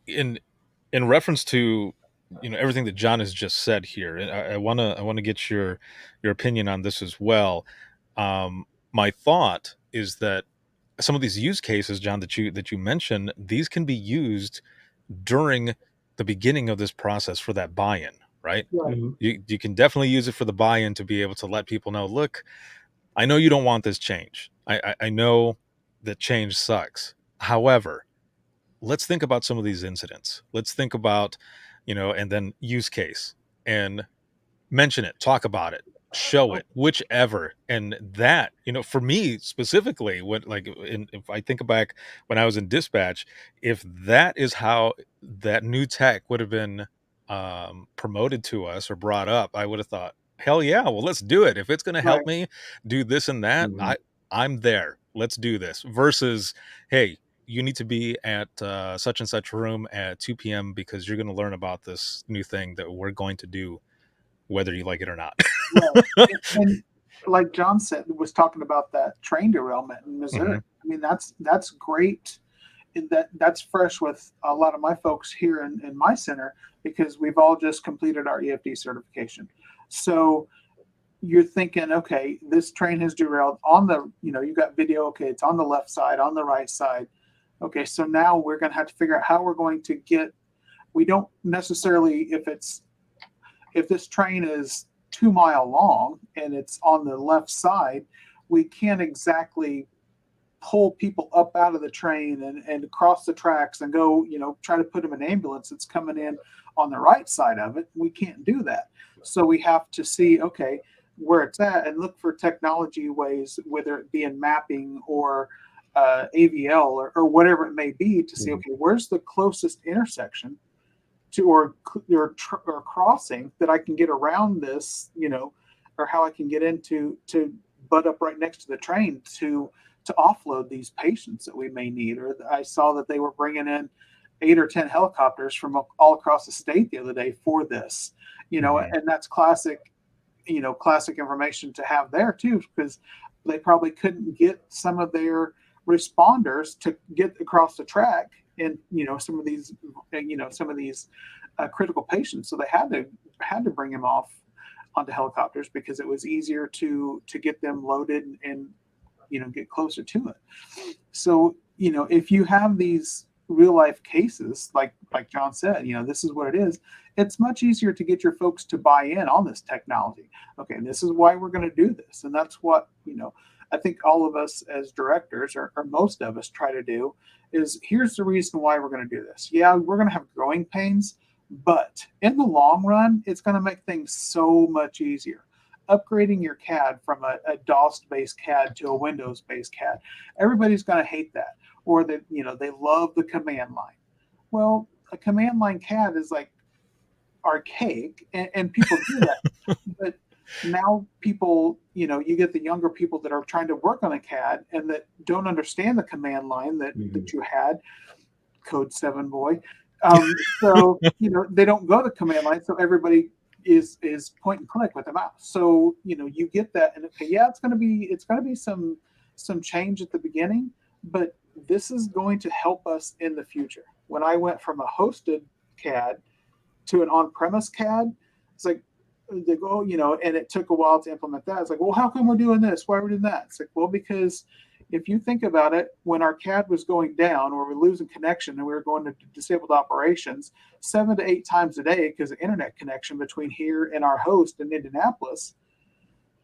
in reference to everything that John has just said here, and I want to get your opinion on this as well. My thought is that some of these use cases, John, that you mentioned, these can be used during the beginning of this process for that buy-in, right? You can definitely use it for the buy-in to be able to let people know, look, I know you don't want this change. I know that change sucks. However, let's think about some of these incidents. Let's think about, and then use case and mention it, talk about it, show it, whichever. And that, for me specifically, if I think back when I was in dispatch, if that is how that new tech would have been promoted to us or brought up, I would have thought, hell yeah, well, let's do it. If it's going to help me do this and that, I'm there. Let's do this. Versus, hey, you need to be at such and such room at 2 p.m. because you're going to learn about this new thing that we're going to do, whether you like it or not. And like John said, was talking about that train derailment in Missouri. I mean, that's great. That's fresh with a lot of my folks here in my center, because we've all just completed our EFD certification. So you're thinking, okay, this train has derailed on the, you got video. Okay, it's on the left side, on the right side. Okay, so now we're going to have to figure out how we're going to get. We don't necessarily, if this train is 2 mile long and it's on the left side, we can't exactly pull people up out of the train and across the tracks and go, try to put them in an ambulance that's coming in on the right side of it. We can't do that. So we have to see, okay, where it's at and look for technology ways, whether it be in mapping or AVL or whatever it may be, to see, okay, where's the closest intersection to or crossing that I can get around this, or how I can get into to butt up right next to the train to offload these patients that we may need. Or I saw that they were bringing in 8 or 10 helicopters from all across the state the other day for this, and that's classic information to have there too, because they probably couldn't get some of their responders to get across the track in some of these critical patients, so they had to bring him off onto helicopters because it was easier to get them loaded and get closer to it. So if you have these real life cases like John said, this is what it is, it's much easier to get your folks to buy in on this technology. Okay, this is why we're going to do this, and that's what I think all of us as directors, or most of us, try to do, is here's the reason why we're going to do this. Yeah, we're going to have growing pains, but in the long run, it's going to make things so much easier. Upgrading your CAD from a DOS-based CAD to a Windows-based CAD, everybody's going to hate that, or that they love the command line. Well, a command line CAD is like archaic, and people do that. But now people, you get the younger people that are trying to work on a CAD and that don't understand the command line that you had, Code 7 boy. So, they don't go to command line, so everybody is point and click with a mouse. So, you get that, and okay, yeah, it's gonna be some change at the beginning, but this is going to help us in the future. When I went from a hosted CAD to an on-premise CAD, it's like they go, and it took a while to implement that. It's like, well, how come we're doing this? Why are we doing that? It's like, well, because if you think about it, when our CAD was going down or we're losing connection and we were going to disabled operations 7 to 8 times a day because of internet connection between here and our host in Indianapolis,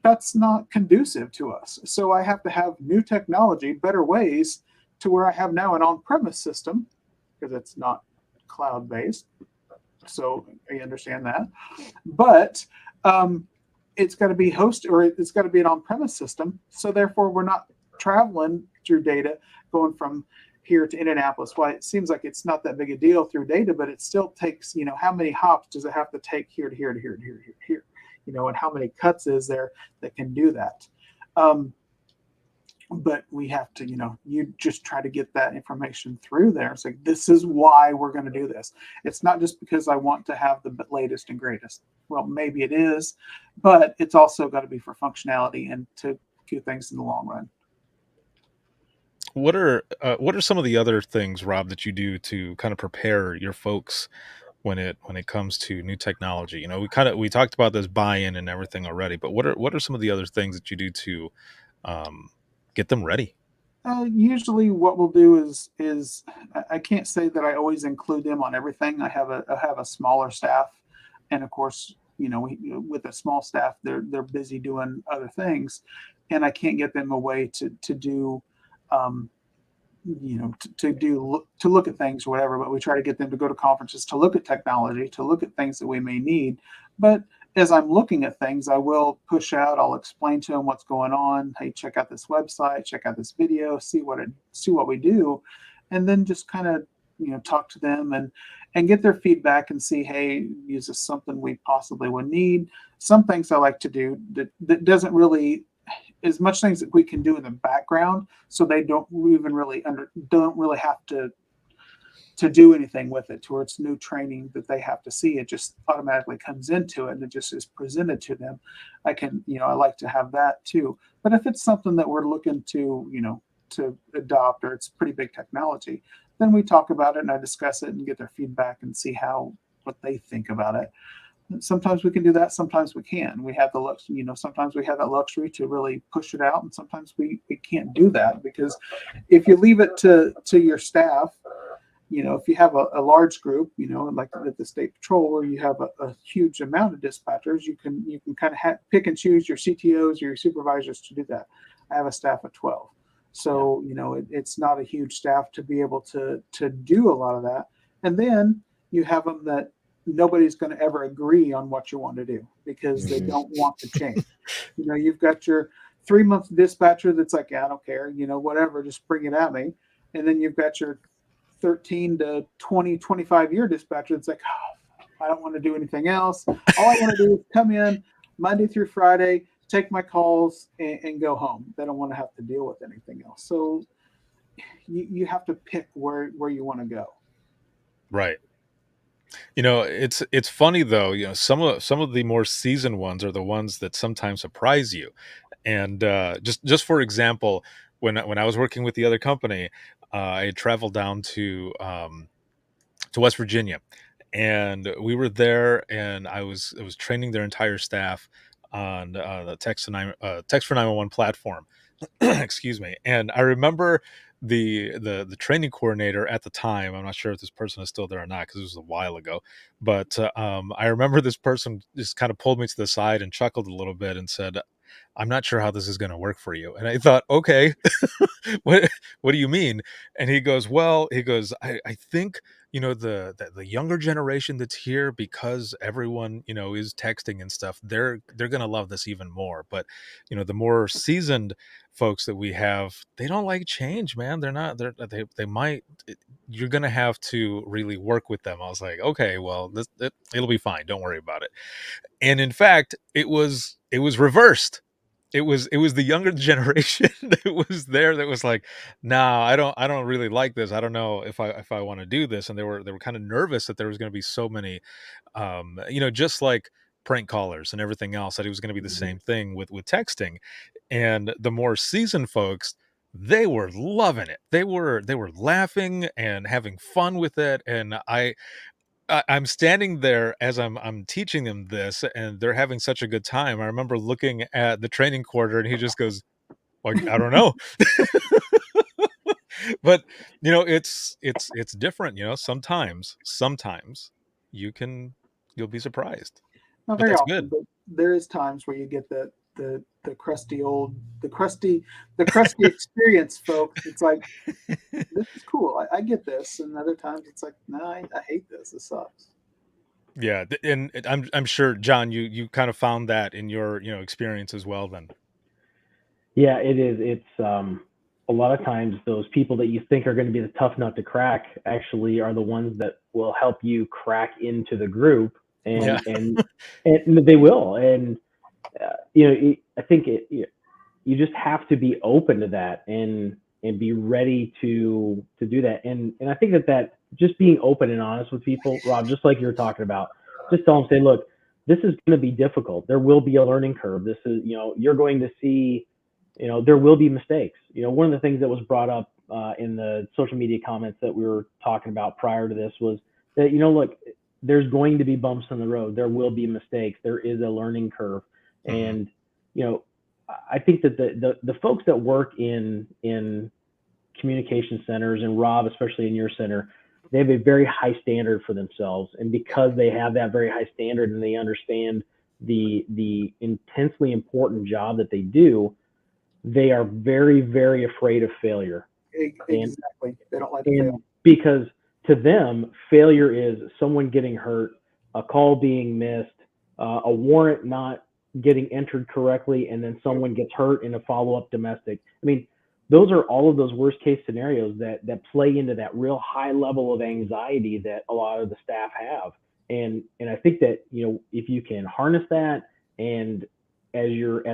that's not conducive to us. So I have to have new technology, better ways to where I have now an on-premise system because it's not cloud-based. So I understand that, but it's got to be hosted or it's got to be an on-premise system. So therefore, we're not traveling through data going from here to Indianapolis. Why it seems like it's not that big a deal through data, but it still takes, how many hops does it have to take here to here to here to here to here, and how many cuts is there that can do that? But we have to, you just try to get that information through there. It's like, this is why we're going to do this. It's not just because I want to have the latest and greatest. Well, maybe it is, but it's also got to be for functionality and to do things in the long run. What are some of the other things, Rob, that you do to kind of prepare your folks when it comes to new technology? We talked about this buy-in and everything already, but what are some of the other things that you do to um, get them ready? Usually, what we'll do is I can't say that I always include them on everything. I have a smaller staff, and of course, with a small staff, they're busy doing other things, and I can't get them away to do, um, to look at things or whatever. But we try to get them to go to conferences to look at technology, to look at things that we may need. But as I'm looking at things, I will push out. I'll explain to them what's going on. Hey, check out this website, check out this video, see what we do, and then just kind of talk to them and get their feedback and see, hey, is this something we possibly would need? Some things I like to do that doesn't really as much things that we can do in the background, so they don't really have to do anything with it towards new training that they have to see. It just automatically comes into it and it just is presented to them. I like to have that too. But if it's something that we're looking to adopt or it's pretty big technology, then we talk about it and I discuss it and get their feedback and see what they think about it. Sometimes we can do that, sometimes we can. We have the luxury, sometimes we have that luxury to really push it out, and sometimes we can't do that because if you leave it to your staff, if you have a large group, like at the state patrol where you have a huge amount of dispatchers, you can kind of pick and choose your CTOs or your supervisors to do that. I have a staff of 12. So, it's not a huge staff to be able to do a lot of that. And then you have them that nobody's going to ever agree on what you want to do because they don't want to change. You've got your 3-month dispatcher that's like, yeah, I don't care, whatever, just bring it at me. And then you've got your 13 to 20, 25-year dispatcher that's like, oh, I don't want to do anything else. All I want to do is come in Monday through Friday, take my calls, and go home. They don't want to have to deal with anything else. So you have to pick where you want to go. Right. It's funny though. Some of the more seasoned ones are the ones that sometimes surprise you. And just for example, when I was working with the other company, I had traveled down to West Virginia, and we were there, and I was training their entire staff on the text for 911 platform. Excuse me. And I remember the training coordinator at the time. I'm not sure if this person is still there or not because it was a while ago. But I remember this person just kind of pulled me to the side and chuckled a little bit and said, "I'm not sure how this is going to work for you." And I thought, okay, what do you mean? And he goes, well, I think, the younger generation that's here, because everyone, is texting and stuff, they're going to love this even more. But, the more seasoned folks that we have, they don't like change, man. They might, you're going to have to really work with them. I was like, okay, well, it'll be fine. Don't worry about it. And in fact, it was reversed. It was the younger generation that was there that was like, nah, I don't really like this. I don't know if I want to do this. And they were kind of nervous that there was going to be so many, just like prank callers and everything else, that it was going to be the same thing with texting. And the more seasoned folks, they were loving it. They were laughing and having fun with it. And I'm standing there as I'm teaching them this, and they're having such a good time. I remember looking at the training quarter, and he just goes, "Well, I don't know." But it's different. Sometimes you'll be surprised, Not but very that's often, good. but there is times where you get the crusty experience, folks. It's like, this is cool. I get this, and other times it's like, no, I hate this. This sucks. Yeah, and I'm sure, John, you kind of found that in your experience as well. Then, Yeah, it is. It's a lot of times those people that you think are going to be the tough nut to crack actually are the ones that will help you crack into the group, yeah, and they will. And I think you just have to be open to that and be ready to do that. And I think that just being open and honest with people, Rob, just like you were talking about, just tell them, say, look, this is going to be difficult. There will be a learning curve. This is, you're going to see, there will be mistakes. One of the things that was brought up in the social media comments that we were talking about prior to this was that, look, there's going to be bumps in the road. There will be mistakes. There is a learning curve. And, I think that the folks that work in communication centers, and Rob, especially in your center, they have a very high standard for themselves. And because they have that very high standard and they understand the intensely important job that they do, they are very, very afraid of failure. Exactly. They don't like to fail. Because to them, failure is someone getting hurt, a call being missed, a warrant not getting entered correctly, and then someone gets hurt in a follow-up domestic. I mean, those are all of those worst case scenarios that play into that real high level of anxiety that a lot of the staff have. And I think that, if you can harness that, and as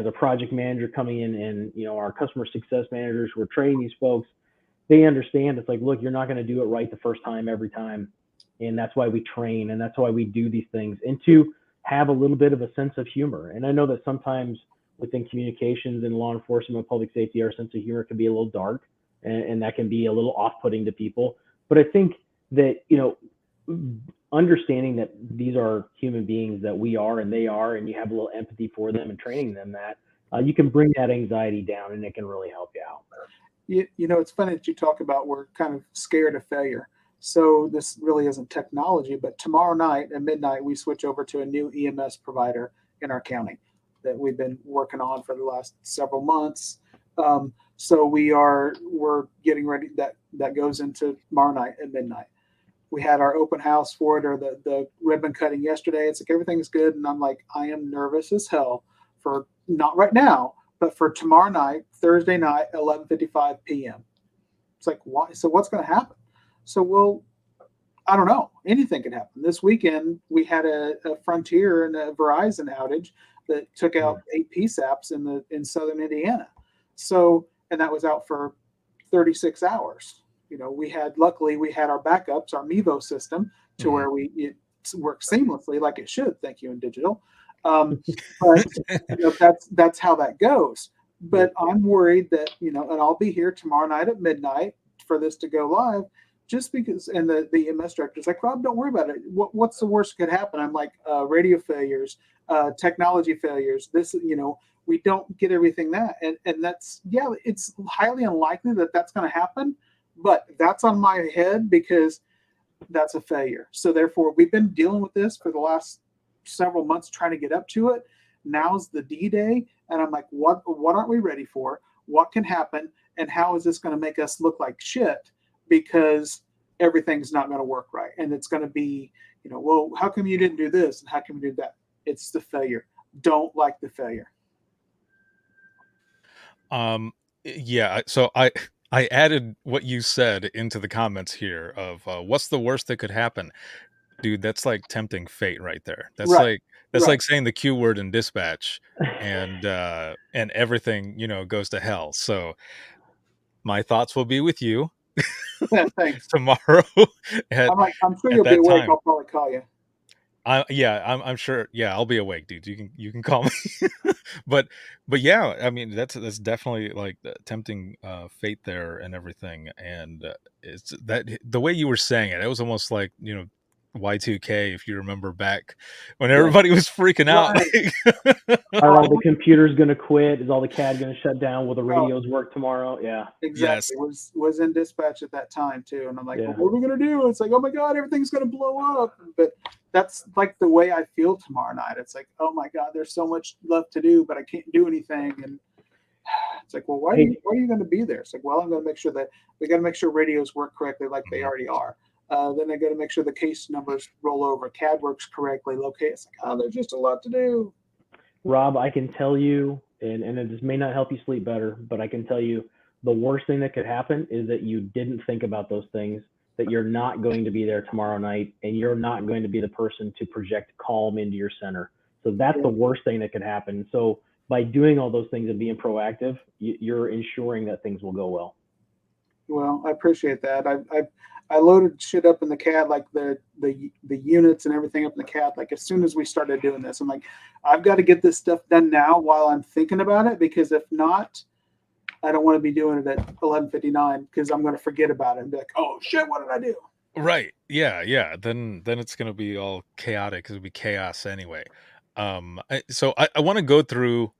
a project manager coming in, and, our customer success managers who are training these folks, they understand it's like, look, you're not going to do it right the first time every time. And that's why we train, and that's why we do these things, and to have a little bit of a sense of humor. And I know that sometimes within communications and law enforcement and public safety, our sense of humor can be a little dark, and that can be a little off-putting to people. But I think that, understanding that these are human beings that we are and they are, and you have a little empathy for them and training them that you can bring that anxiety down, and it can really help you out. It's funny that you talk about we're kind of scared of failure. So this really isn't technology, but tomorrow night at midnight, we switch over to a new EMS provider in our county that we've been working on for the last several months. So we're getting ready. That goes into tomorrow night at midnight. We had our open house for it, or the ribbon cutting yesterday. It's like, everything's good. And I'm like, I am nervous as hell for, not right now, but for tomorrow night, Thursday night, 11:55 p.m. It's like, why? So what's going to happen? So I don't know. Anything could happen. This weekend, we had a Frontier and a Verizon outage that took out 8 PSAPs in southern Indiana. So, and that was out for 36 hours. Luckily we had our backups, our Mevo system, to where it works seamlessly like it should. Thank you, in digital. But that's how that goes. But I'm worried that, and I'll be here tomorrow night at midnight for this to go live, just because. And the EMS director's like, Rob, don't worry about it. What's the worst that could happen? I'm like, radio failures, technology failures. This, we don't get everything that, and that's, it's highly unlikely that that's going to happen, but that's on my head because that's a failure. So therefore, we've been dealing with this for the last several months, trying to get up to it. Now's the D-Day, and I'm like, what aren't we ready for? What can happen, and how is this going to make us look like shit? Because everything's not going to work right, and it's going to be, well, how come you didn't do this, and how come you did that? It's the failure. Don't like the failure. Yeah, so I added what you said into the comments here of what's the worst that could happen. Dude, that's like tempting fate right there. Right, That's right. like saying the Q word in dispatch and everything, goes to hell. So my thoughts will be with you Yeah, thanks. tomorrow at I'm sure at you'll be that awake. time. I'll probably call you. Yeah, I'm sure. Yeah, I'll be awake, dude. You can call me. but but yeah, I mean that's definitely like the tempting fate there and everything. And it's that the way you were saying it, it was almost like Y2K, if you remember back when Yes. everybody was freaking out. Right. Are all Oh, the computers going to quit? Is all the CAD going to shut down? Will the oh, radios work tomorrow? Yeah. Yes, exactly. Was in dispatch at that time too, and I'm like, well, Yeah. what are we gonna do? It's like, oh my god, everything's gonna blow up. But that's like the way I feel tomorrow night. It's like, oh my god, there's so much left to do, but I can't do anything. And it's like, well, Hey, why are you going to be there? It's like, well, I'm going to make sure that we got to make sure radios work correctly, like they mhm. already are. Then I got to make sure the case numbers roll over, CAD works correctly, locate. It's like, oh, there's just a lot to do. Rob, I can tell you, and it may not help you sleep better, but I can tell you the worst thing that could happen is that you didn't think about those things, that you're not going to be there tomorrow night, and you're not going to be the person to project calm into your center. So that's Yeah. the worst thing that could happen. So by doing all those things and being proactive, you're ensuring that things will go well. Well, I appreciate that. I loaded shit up in the CAD, like the units and everything up in the CAD. Like as soon as we started doing this, I'm like, I've got to get this stuff done now while I'm thinking about it, because if not, I don't want to be doing it at 11:59 because I'm going to forget about it and be like, oh shit, what did I do? Right. Yeah, yeah. Then it's gonna be all chaotic. It'll be chaos anyway. So I want to go through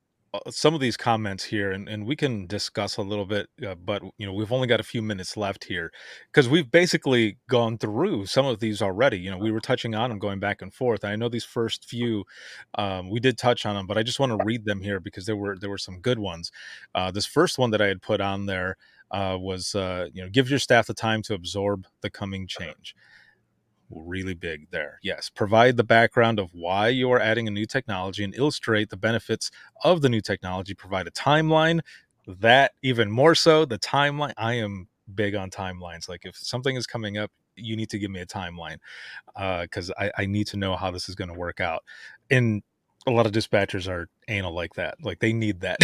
some of these comments here, and we can discuss a little bit. But we've only got a few minutes left here because we've basically gone through some of these already. We were touching on them, going back and forth. I know these first few, we did touch on them, but I just want to read them here because there were some good ones. This first one that I had put on there was give your staff the time to absorb the coming change. Really big there. Yes, provide the background of why you are adding a new technology and illustrate the benefits of the new technology. Provide a timeline. That even more so, the timeline. I am big on timelines. Like if something is coming up, you need to give me a timeline because I need to know how this is going to work out. And a lot of dispatchers are anal like that. Like they need that.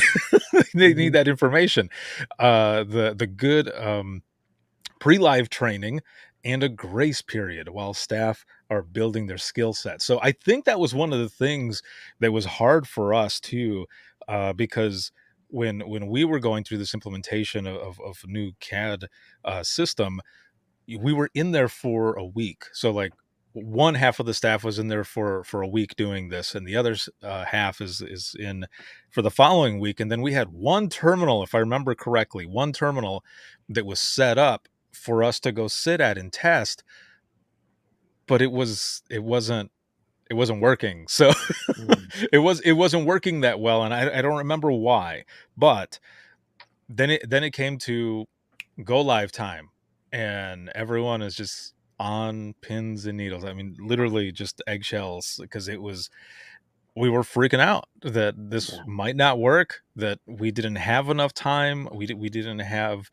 They need Mhm. that information. The good pre-live training and a grace period while staff are building their skill set. So I think that was one of the things that was hard for us too, because when we were going through this implementation of a new CAD system, we were in there for a week. So like one half of the staff was in there for a week doing this, and the other half is in for the following week. And then we had one terminal, if I remember correctly, one terminal that was set up for us to go sit at and test, but it wasn't working. So Mm. it wasn't working that well, and I don't remember why. But then it came to go live time, and everyone is just on pins and needles. I mean, literally just eggshells because we were freaking out that this Yeah. might not work, that we didn't have enough time, we didn't have,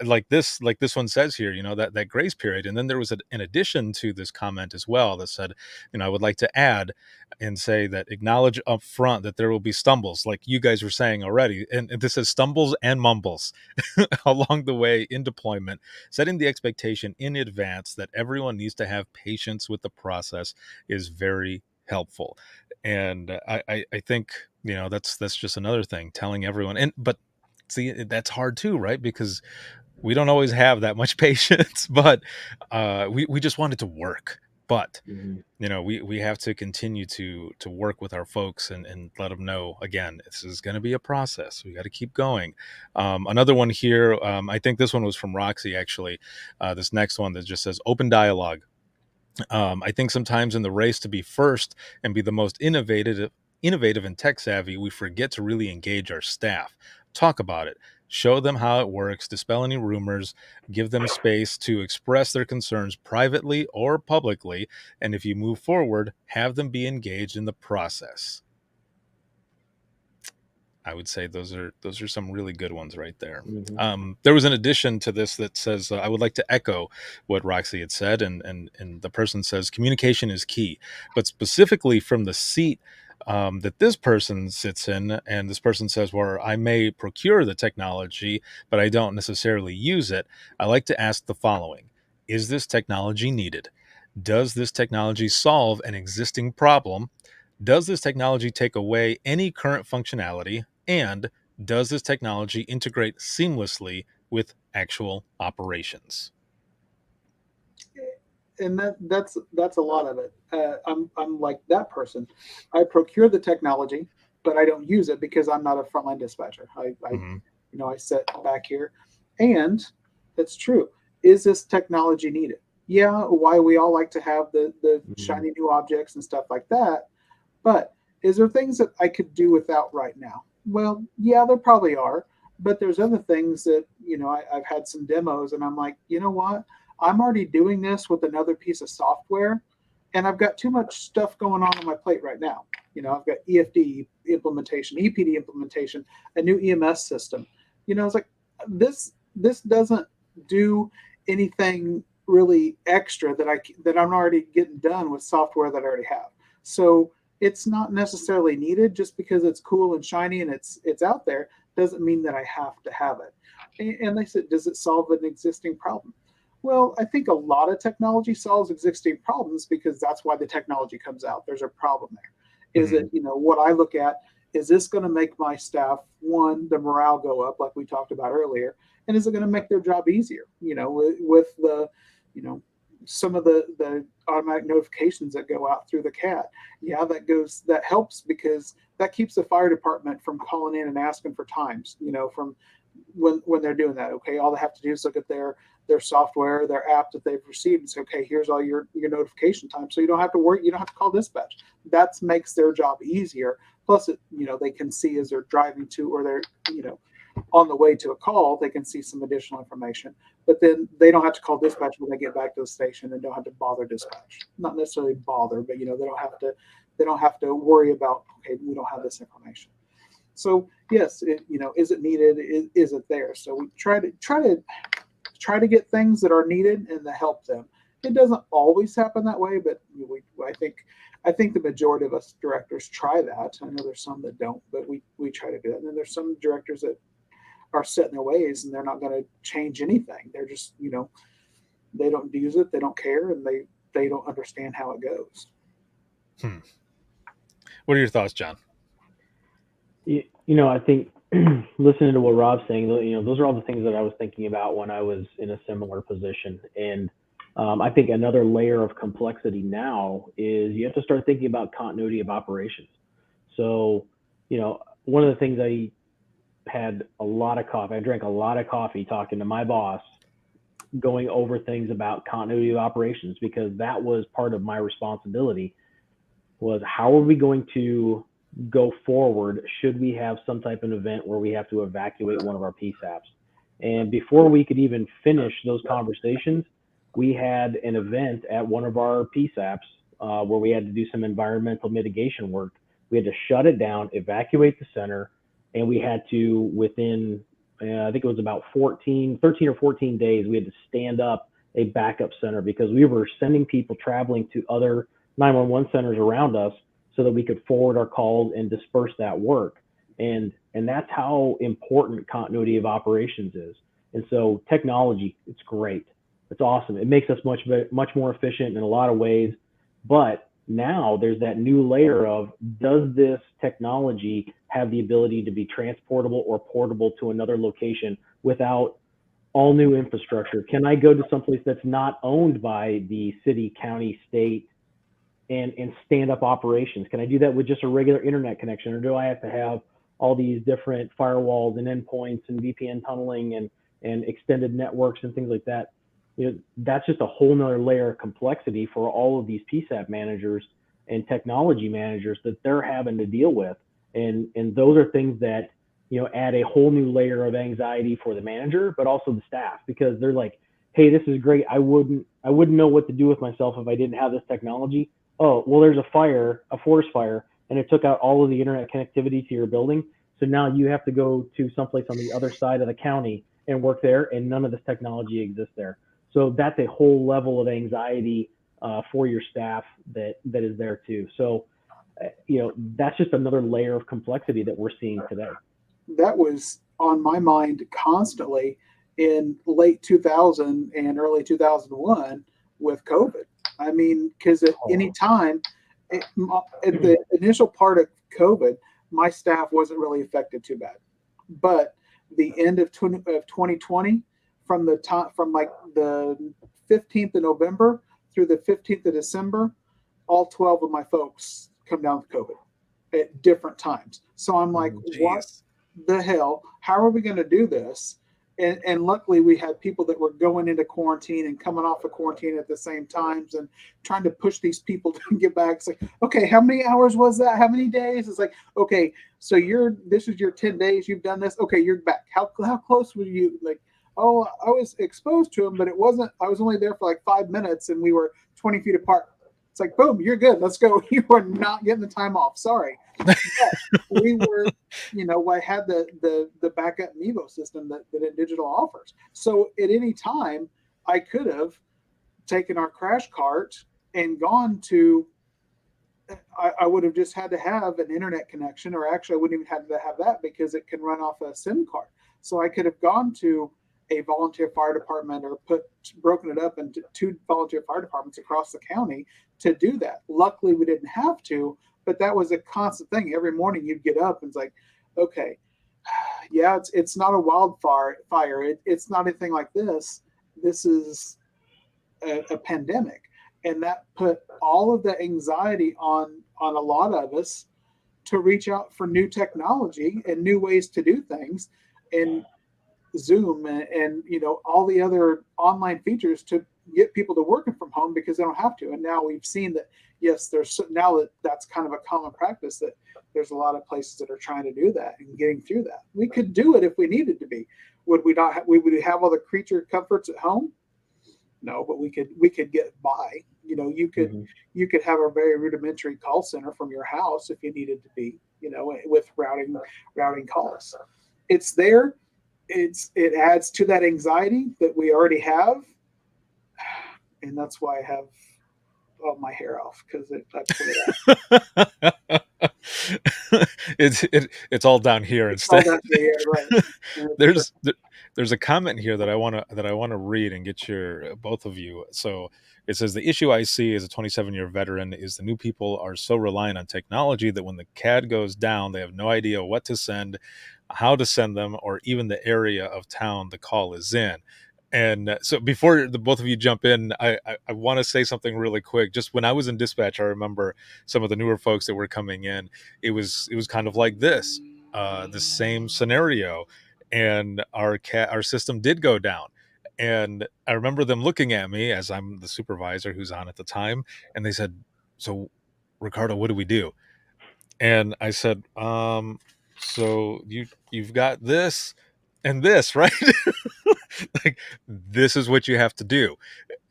like this one says here, that grace period. And then there was an addition to this comment as well that said, I would like to add and say that acknowledge up front that there will be stumbles, like you guys were saying already. And this says stumbles and mumbles along the way in deployment. Setting the expectation in advance that everyone needs to have patience with the process is very helpful. And I think that's just another thing, telling everyone. And but see, that's hard too, right? Because we don't always have that much patience. But we just want it to work. But Mhm. we have to continue to work with our folks and let them know, again, this is going to be a process. We got to keep going. Another one here, I think this one was from Roxy, actually. This next one that just says open dialogue. I think sometimes in the race to be first and be the most innovative and tech savvy, we forget to really engage our staff. Talk about it. Show them how it works, dispel any rumors, give them space to express their concerns privately or publicly, and if you move forward, have them be engaged in the process. I would say those are some really good ones right there. Mm-hmm. There was an addition to this that says, I would like to echo what Roxy had said, and the person says communication is key, but specifically from the seat that this person sits in, and this person says, well, I may procure the technology, but I don't necessarily use it. I like to ask the following: is this technology needed? Does this technology solve an existing problem? Does this technology take away any current functionality? And does this technology integrate seamlessly with actual operations? And that's a lot of it. I'm like that person. I procure the technology, but I don't use it because I'm not a frontline dispatcher. Mm-hmm. I sit back here, and it's true. Is this technology needed? Yeah, why we all like to have the Mm-hmm. shiny new objects and stuff like that. But is there things that I could do without right now? Well, yeah, there probably are. But there's other things that, I've had some demos and I'm like, you know what? I'm already doing this with another piece of software and I've got too much stuff going on my plate right now. I've got EFD implementation, EPD implementation, a new EMS system. It's like this doesn't do anything really extra that I'm already getting done with software that I already have. So it's not necessarily needed. Just because it's cool and shiny and it's out there doesn't mean that I have to have it. And they said, does it solve an existing problem? Well, I think a lot of technology solves existing problems because that's why the technology comes out. There's a problem there. Is Mm-hmm. it, what I look at, is this going to make my staff, one, the morale go up like we talked about earlier, and is it going to make their job easier? With the, some of the automatic notifications that go out through the CAT. Yeah, that helps because that keeps the fire department from calling in and asking for times, from when they're doing that. Okay, all they have to do is look at their software, their app that they've received and say, okay, here's all your notification time. So you don't have to worry, you don't have to call dispatch. That makes their job easier. Plus they can see as they're driving to, or they're, on the way to a call, they can see some additional information. But then they don't have to call dispatch when they get back to the station and don't have to bother dispatch. Not necessarily bother, but they don't have to worry about, okay, we don't have this information. So yes, is it needed? Is it there? So we try to get things that are needed and to help them. It doesn't always happen that way, but I think the majority of us directors try that. I know there's some that don't, but we try to do it. And then there's some directors that are set in their ways and they're not going to change anything. They're just, they don't use it, they don't care, and they don't understand how it goes. What are your thoughts, John? I think listening to what Rob's saying, those are all the things that I was thinking about when I was in a similar position. And I think another layer of complexity now is you have to start thinking about continuity of operations. So, one of the things I had a lot of coffee. I drank a lot of coffee talking to my boss, going over things about continuity of operations, because that was part of my responsibility. Was how are we going to go forward should we have some type of event where we have to evacuate one of our PSAPs? And before we could even finish those conversations, we had an event at one of our PSAPs where we had to do some environmental mitigation work. We had to shut it down, evacuate the center, and we had to, within, I think it was about 13 or 14 days, we had to stand up a backup center because we were sending people traveling to other 911 centers around us so that we could forward our calls and disperse that work. And that's how important continuity of operations is. And so technology, it's great. It's awesome. It makes us much more efficient in a lot of ways. But now there's that new layer of, does this technology have the ability to be transportable or portable to another location without all new infrastructure? Can I go to someplace that's not owned by the city, county, state, and stand up operations? Can I do that with just a regular internet connection, or do I have to have all these different firewalls and endpoints and VPN tunneling and extended networks and things like that? That's just a whole nother layer of complexity for all of these PSAP managers and technology managers that they're having to deal with. And those are things that, add a whole new layer of anxiety for the manager, but also the staff, because they're like, hey, this is great. I wouldn't know what to do with myself if I didn't have this technology. Oh, well, there's a forest fire, and it took out all of the internet connectivity to your building. So now you have to go to someplace on the other side of the county and work there, and none of this technology exists there. So that's a whole level of anxiety for your staff that is there too. So, that's just another layer of complexity that we're seeing today. That was on my mind constantly in late 2000 and early 2001 with COVID. I mean, because at any time, at the initial part of COVID, my staff wasn't really affected too bad. But the end of 2020, from the time from like the 15th of November through the 15th of December, all 12 of my folks come down with COVID at different times. So I'm like, what the hell? How are we going to do this? And luckily, we had people that were going into quarantine and coming off of quarantine at the same times and trying to push these people to get back. It's like, okay, how many hours was that? How many days? It's like, okay, so this is your 10 days. You've done this. Okay, you're back. How close were you? Like, oh, I was exposed to them, but it wasn't. I was only there for like 5 minutes, and we were 20 feet apart. It's like, boom, you're good. Let's go. You are not getting the time off. Sorry. But we were, I had the backup Mevo system that Digital offers. So at any time, I could have taken our crash cart and gone to, I would have just had to have an internet connection, or actually I wouldn't even have to have that because it can run off a SIM card. So I could have gone to a volunteer fire department or broken it up into 2 volunteer fire departments across the county to do that. Luckily, we didn't have to, but that was a constant thing. Every morning you'd get up and it's like, okay, yeah, it's not a wildfire. It's not anything like this. This is a pandemic. And that put all of the anxiety on a lot of us to reach out for new technology and new ways to do things. And Zoom and all the other online features to get people to working from home because they don't have to. And now we've seen that, yes, that's kind of a common practice, that there's a lot of places that are trying to do that and getting through that. We could do it if we needed to be. Would we not? We would have all the creature comforts at home? No, but we could get by. You could have a very rudimentary call center from your house if you needed to be. With routing calls. It's there. It adds to that anxiety that we already have, and that's why I have all my hair off, because I put it out. It's all down here instead. All down here, right. There's a comment here that I want to read and get your both of you. So it says, the issue I see as a 27-year veteran is the new people are so reliant on technology that when the CAD goes down, they have no idea what to send, how to send them, or even the area of town the call is in. And so before the both of you jump in, I want to say something really quick. Just when I was in dispatch, I remember some of the newer folks that were coming in. It was kind of like this, the same scenario, and our system did go down. And I remember them looking at me as I'm the supervisor who's on at the time, and they said, "So, Ricardo, what do we do?" And I said, so you've got this and this, right? Like, this is what you have to do.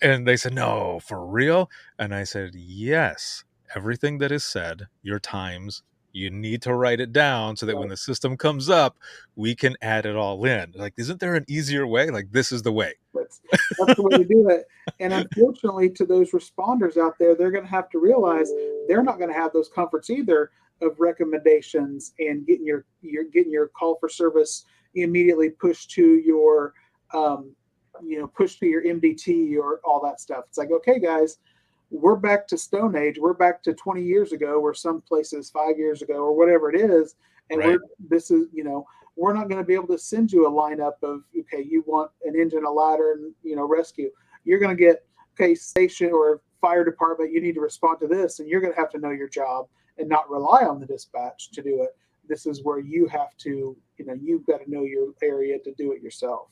And they said, no, for real? And I said, yes, everything that is said, your times, you need to write it down so that when the system comes up, we can add it all in. Like, isn't there an easier way? Like, this is the way. That's the way to do it. And unfortunately, to those responders out there, they're going to have to realize they're not going to have those comforts either of recommendations and getting your call for service immediately pushed to your pushed to your MDT or all that stuff. It's like, okay, guys, we're back to Stone Age. We're back to 20 years ago, or some places 5 years ago, or whatever it is. And right. We're not going to be able to send you a lineup of, okay, you want an engine, a ladder, and rescue. You're going to get, okay, station or fire department, you need to respond to this, and you're going to have to know your job and not rely on the dispatch to do it. This is where you have to, you've got to know your area to do it yourself.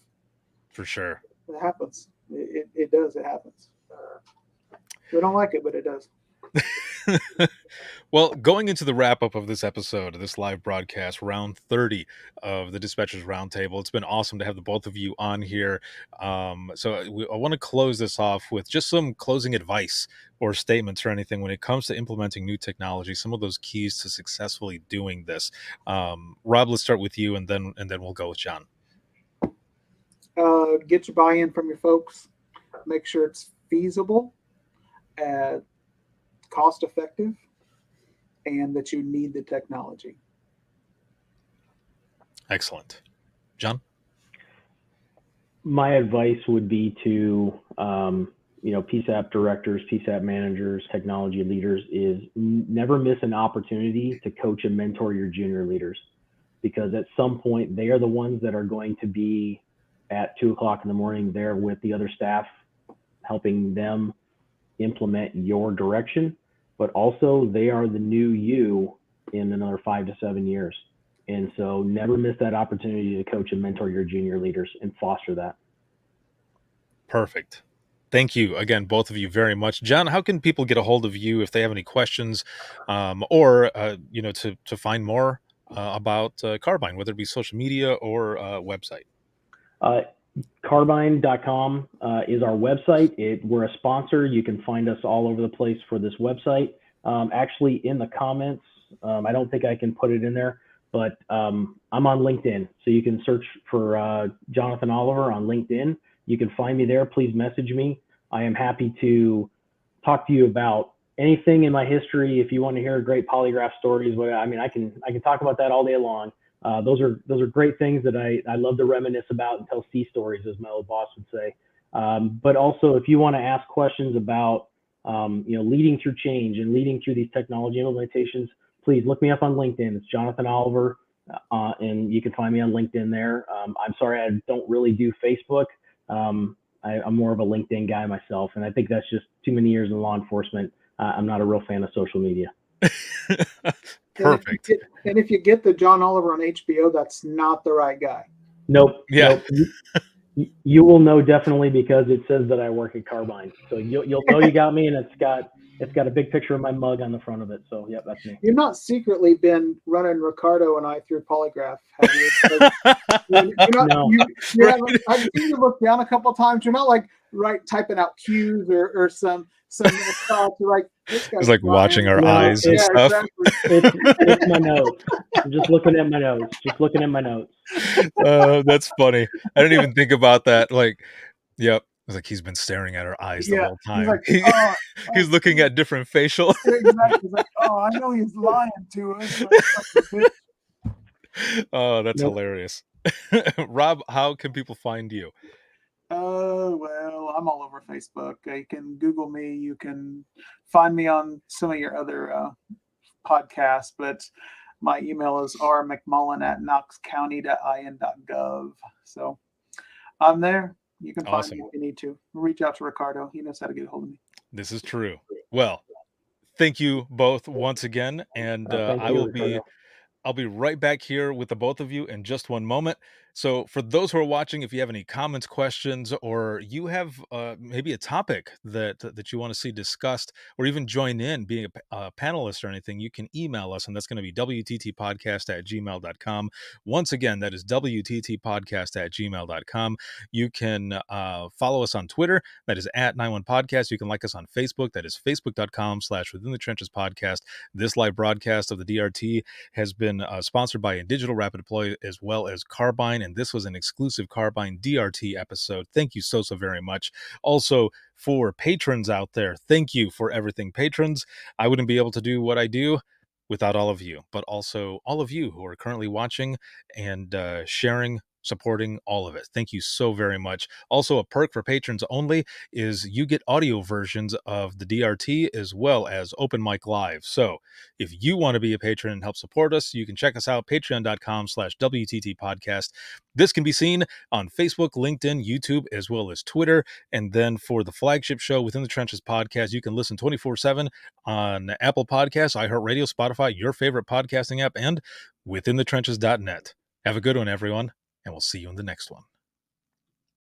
For sure. It happens. It does. It happens. We don't like it, but it does. Well, going into the wrap up of this episode, of this live broadcast, round 30 of the Dispatchers Roundtable, it's been awesome to have the both of you on here. I want to close this off with just some closing advice or statements or anything when it comes to implementing new technology, some of those keys to successfully doing this. Rob, let's start with you, and then we'll go with John. Get your buy-in from your folks. Make sure it's feasible, cost-effective, and that you need the technology. Excellent. John? My advice would be to, PSAP directors, PSAP managers, technology leaders is never miss an opportunity to coach and mentor your junior leaders, because at some point they are the ones that are going to be at 2:00 in the morning there with the other staff, helping them implement your direction, but also they are the new you in another 5 to 7 years. And so never miss that opportunity to coach and mentor your junior leaders and foster that. Perfect. Thank you again, both of you, very much. John, how can people get a hold of you if they have any questions, or to find more about Carbine, whether it be social media or website? Carbine.com is our website. We're a sponsor. You can find us all over the place for this website. Actually, in the comments, I don't think I can put it in there, but I'm on LinkedIn. So you can search for Jonathan Oliver on LinkedIn. You can find me there. Please message me. I am happy to talk to you about anything in my history. If you want to hear great polygraph stories, I can talk about that all day long. Those are great things that I love to reminisce about and tell sea stories, as my old boss would say. But also, if you want to ask questions about leading through change and leading through these technology implementations, please look me up on LinkedIn. It's Jonathan Oliver, and you can find me on LinkedIn there. I'm sorry, I don't really do Facebook. I'm more of a LinkedIn guy myself, and I think that's just too many years in law enforcement. I'm not a real fan of social media. Perfect. And if you get the John Oliver on HBO, that's not the right guy. Nope. Yeah. Nope. You will know definitely, because it says that I work at Carbine. So you'll know you got me, and it's got a big picture of my mug on the front of it. So yep, that's me. You've not secretly been running Ricardo and I through polygraph, have you? No. I've seen you look down a couple of times. You're not like typing out cues or some thoughts. You're like, this guy's it's like watching our eyes and stuff. Exactly. It's my notes. I'm just looking at my notes. That's funny. I didn't even think about that. Like, yep. It's like he's been staring at our eyes the whole time. He's looking at different facial. Exactly. He's like, I know he's lying to us. Oh, that's hilarious. Rob, how can people find you? Well, I'm all over Facebook. You can Google me. You can find me on some of your other podcasts, but my email is rmcmullen@knoxcounty.in.gov. So I'm there. You can find me if you need to. Reach out to Ricardo. He knows how to get a hold of me. This is true. Well, thank you both once again, and I'll be right back here with the both of you in just one moment. So for those who are watching, if you have any comments, questions, or you have maybe a topic that you want to see discussed, or even join in being a panelist or anything, you can email us, and that's going to be wttpodcast@gmail.com. Once again, that is wttpodcast@gmail.com. You can follow us on Twitter. That is @91podcast. You can like us on Facebook. That is facebook.com/Within the Trenches Podcast. This live broadcast of the DRT has been sponsored by Digital Rapid Deploy as well as Carbine, and this was an exclusive Carbine DRT episode. Thank you so very much. Also, for patrons out there, thank you for everything, patrons. I wouldn't be able to do what I do without all of you, but also all of you who are currently watching and sharing, supporting all of it. Thank you so very much. Also, a perk for patrons only is you get audio versions of the DRT as well as Open Mic Live. So if you want to be a patron and help support us, you can check us out, patreon.com/WTT podcast. This can be seen on Facebook, LinkedIn, YouTube, as well as Twitter. And then for the flagship show Within the Trenches podcast, you can listen 24/7 on Apple Podcasts, iHeartRadio, Spotify, your favorite podcasting app, and withinthetrenches.net. Have a good one, everyone, and we'll see you in the next one.